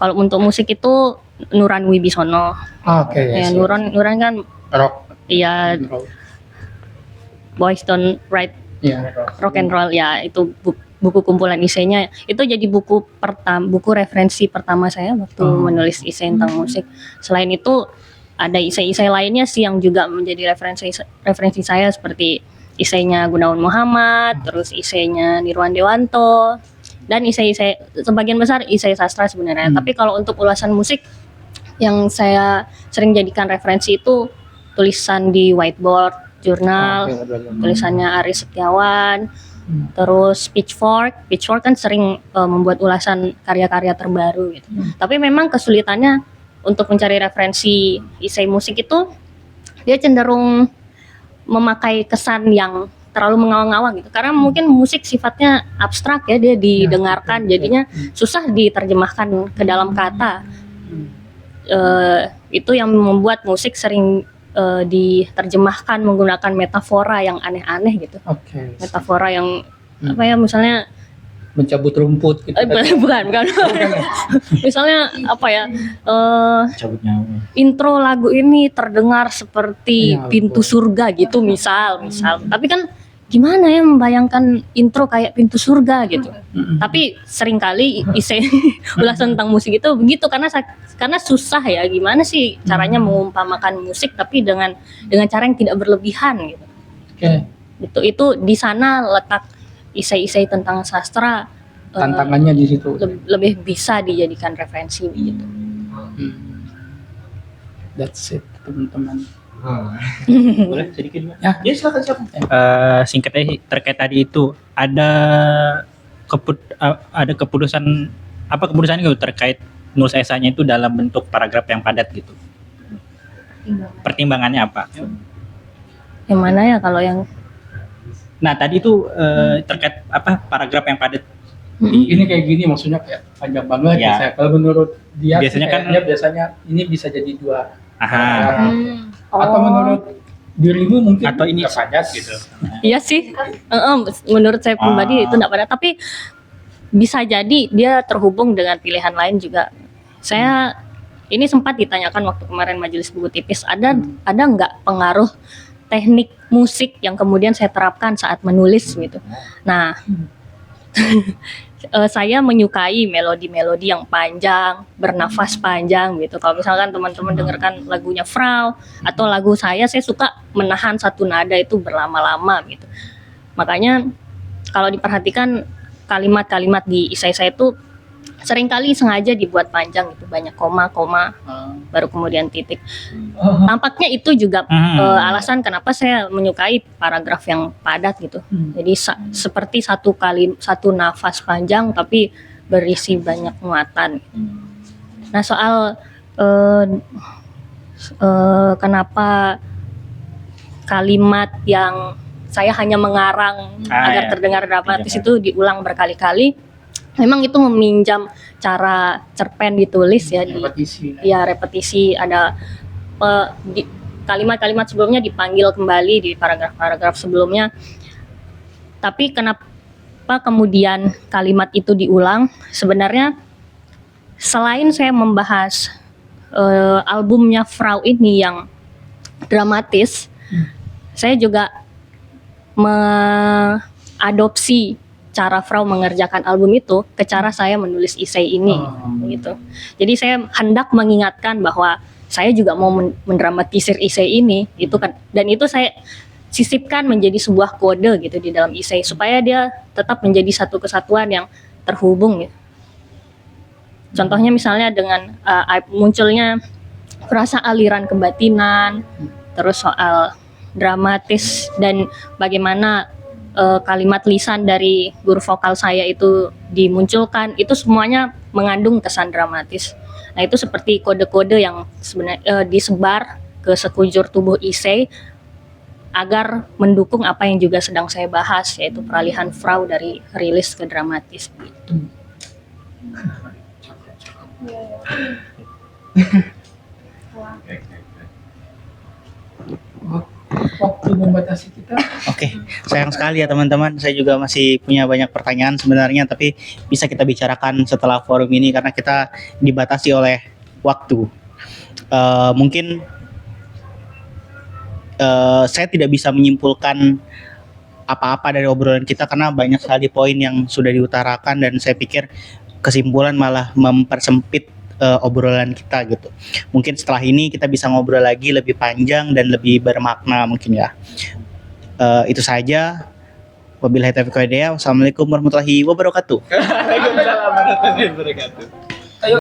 kalau untuk musik itu Nuran Wibisono. Oke. Nuran kan Rock. Iya, Boys Don't Write Rock and Roll ya, itu buku kumpulan esainya. Itu jadi buku referensi pertama saya waktu menulis esai tentang musik. Selain itu ada esai-esai lainnya sih yang juga menjadi referensi saya, seperti esainya Gunawan Muhammad, terus esainya Nirwan Dewanto, dan esai-esai sebagian besar esai sastra sebenarnya. Tapi kalau untuk ulasan musik yang saya sering jadikan referensi itu tulisan di whiteboard, jurnal, tulisannya Aris Setiawan, terus Pitchfork kan sering membuat ulasan karya-karya terbaru gitu. Tapi memang kesulitannya untuk mencari referensi esai musik itu dia cenderung memakai kesan yang terlalu mengawang-awang gitu. Karena mungkin musik sifatnya abstrak ya, dia didengarkan, jadinya susah diterjemahkan ke dalam kata. Itu yang membuat musik sering diterjemahkan menggunakan metafora yang aneh-aneh gitu. Oke. Metafora yang apa ya, misalnya Mencabut rumput gitu. bukan. Misalnya apa ya? Cabut nyawa. Intro lagu ini terdengar seperti Iya, pintu surga gitu, misal. Tapi kan gimana ya membayangkan intro kayak pintu surga gitu. Tapi seringkali isi ulasan tentang musik itu begitu, karena susah ya, gimana sih caranya mengumpamakan musik tapi dengan cara yang tidak berlebihan gitu. Oke. Itu di sana letak isai-isai tentang sastra, Tantangannya di situ. lebih bisa dijadikan referensi gitu. That's it, teman-teman. Boleh sedikit Mbak? Ya. Ya silakan silakan. Singkatnya terkait tadi itu ada keputusan itu terkait nulis esainya itu dalam bentuk paragraf yang padat gitu. Pertimbangannya apa? Yang mana ya kalau yang Nah tadi itu terkait paragraf yang padat. Ini kayak gini maksudnya kayak panjang banget. Ya. Saya, kalau menurut dia Biasanya kan- biasanya ini bisa jadi 2. Aha. Atau menurut dirimu mungkin Atau ini nggak padat gitu. Iya sih, menurut saya pribadi itu enggak pada, tapi bisa jadi dia terhubung dengan pilihan lain juga. Saya ini sempat ditanyakan waktu kemarin majelis buku tipis, ada nggak pengaruh teknik musik yang kemudian saya terapkan saat menulis gitu. Nah, saya menyukai melodi-melodi yang panjang, bernafas panjang gitu. Kalau misalkan teman-teman dengarkan lagunya Frau atau lagu saya suka menahan satu nada itu berlama-lama gitu. Makanya kalau diperhatikan kalimat-kalimat di isai saya itu seringkali sengaja dibuat panjang gitu, banyak koma-koma, baru kemudian titik. Tampaknya itu juga alasan kenapa saya menyukai paragraf yang padat gitu. Jadi seperti satu nafas panjang tapi berisi banyak muatan. Nah soal kenapa kalimat yang saya hanya mengarang agar terdengar dramatis itu diulang berkali-kali. Memang itu meminjam cara cerpen ditulis ya, repetisi, ada kalimat-kalimat sebelumnya dipanggil kembali di paragraf-paragraf sebelumnya. Tapi kenapa kemudian kalimat itu diulang? Sebenarnya selain saya membahas albumnya Frau ini yang dramatis, saya juga mengadopsi cara Frau mengerjakan album itu ke cara saya menulis isai ini gitu. Jadi saya hendak mengingatkan bahwa saya juga mau mendramatisir isai ini itu kan, dan itu saya sisipkan menjadi sebuah kode gitu di dalam isai supaya dia tetap menjadi satu kesatuan yang terhubung gitu. Contohnya misalnya dengan munculnya rasa aliran kebatinan, terus soal dramatis dan bagaimana kalimat lisan dari guru vokal saya itu dimunculkan, itu semuanya mengandung kesan dramatis. Nah itu seperti kode-kode yang sebenarnya disebar ke sekujur tubuh isai agar mendukung apa yang juga sedang saya bahas, yaitu peralihan Frau dari rilis ke dramatis gitu. Waktu membatasi kita. Oke, sayang sekali ya teman-teman. Saya juga masih punya banyak pertanyaan sebenarnya, tapi bisa kita bicarakan setelah forum ini karena kita dibatasi oleh waktu. Mungkin saya tidak bisa menyimpulkan apa-apa dari obrolan kita karena banyak sekali poin yang sudah diutarakan dan saya pikir kesimpulan malah mempersempit obrolan kita gitu. Mungkin setelah ini kita bisa ngobrol lagi lebih panjang dan lebih bermakna mungkin ya. Itu saja. Wabillahi taufiq wal hidayah. Wassalamualaikum warahmatullahi wabarakatuh. Waalaikumsalam warahmatullahi wabarakatuh.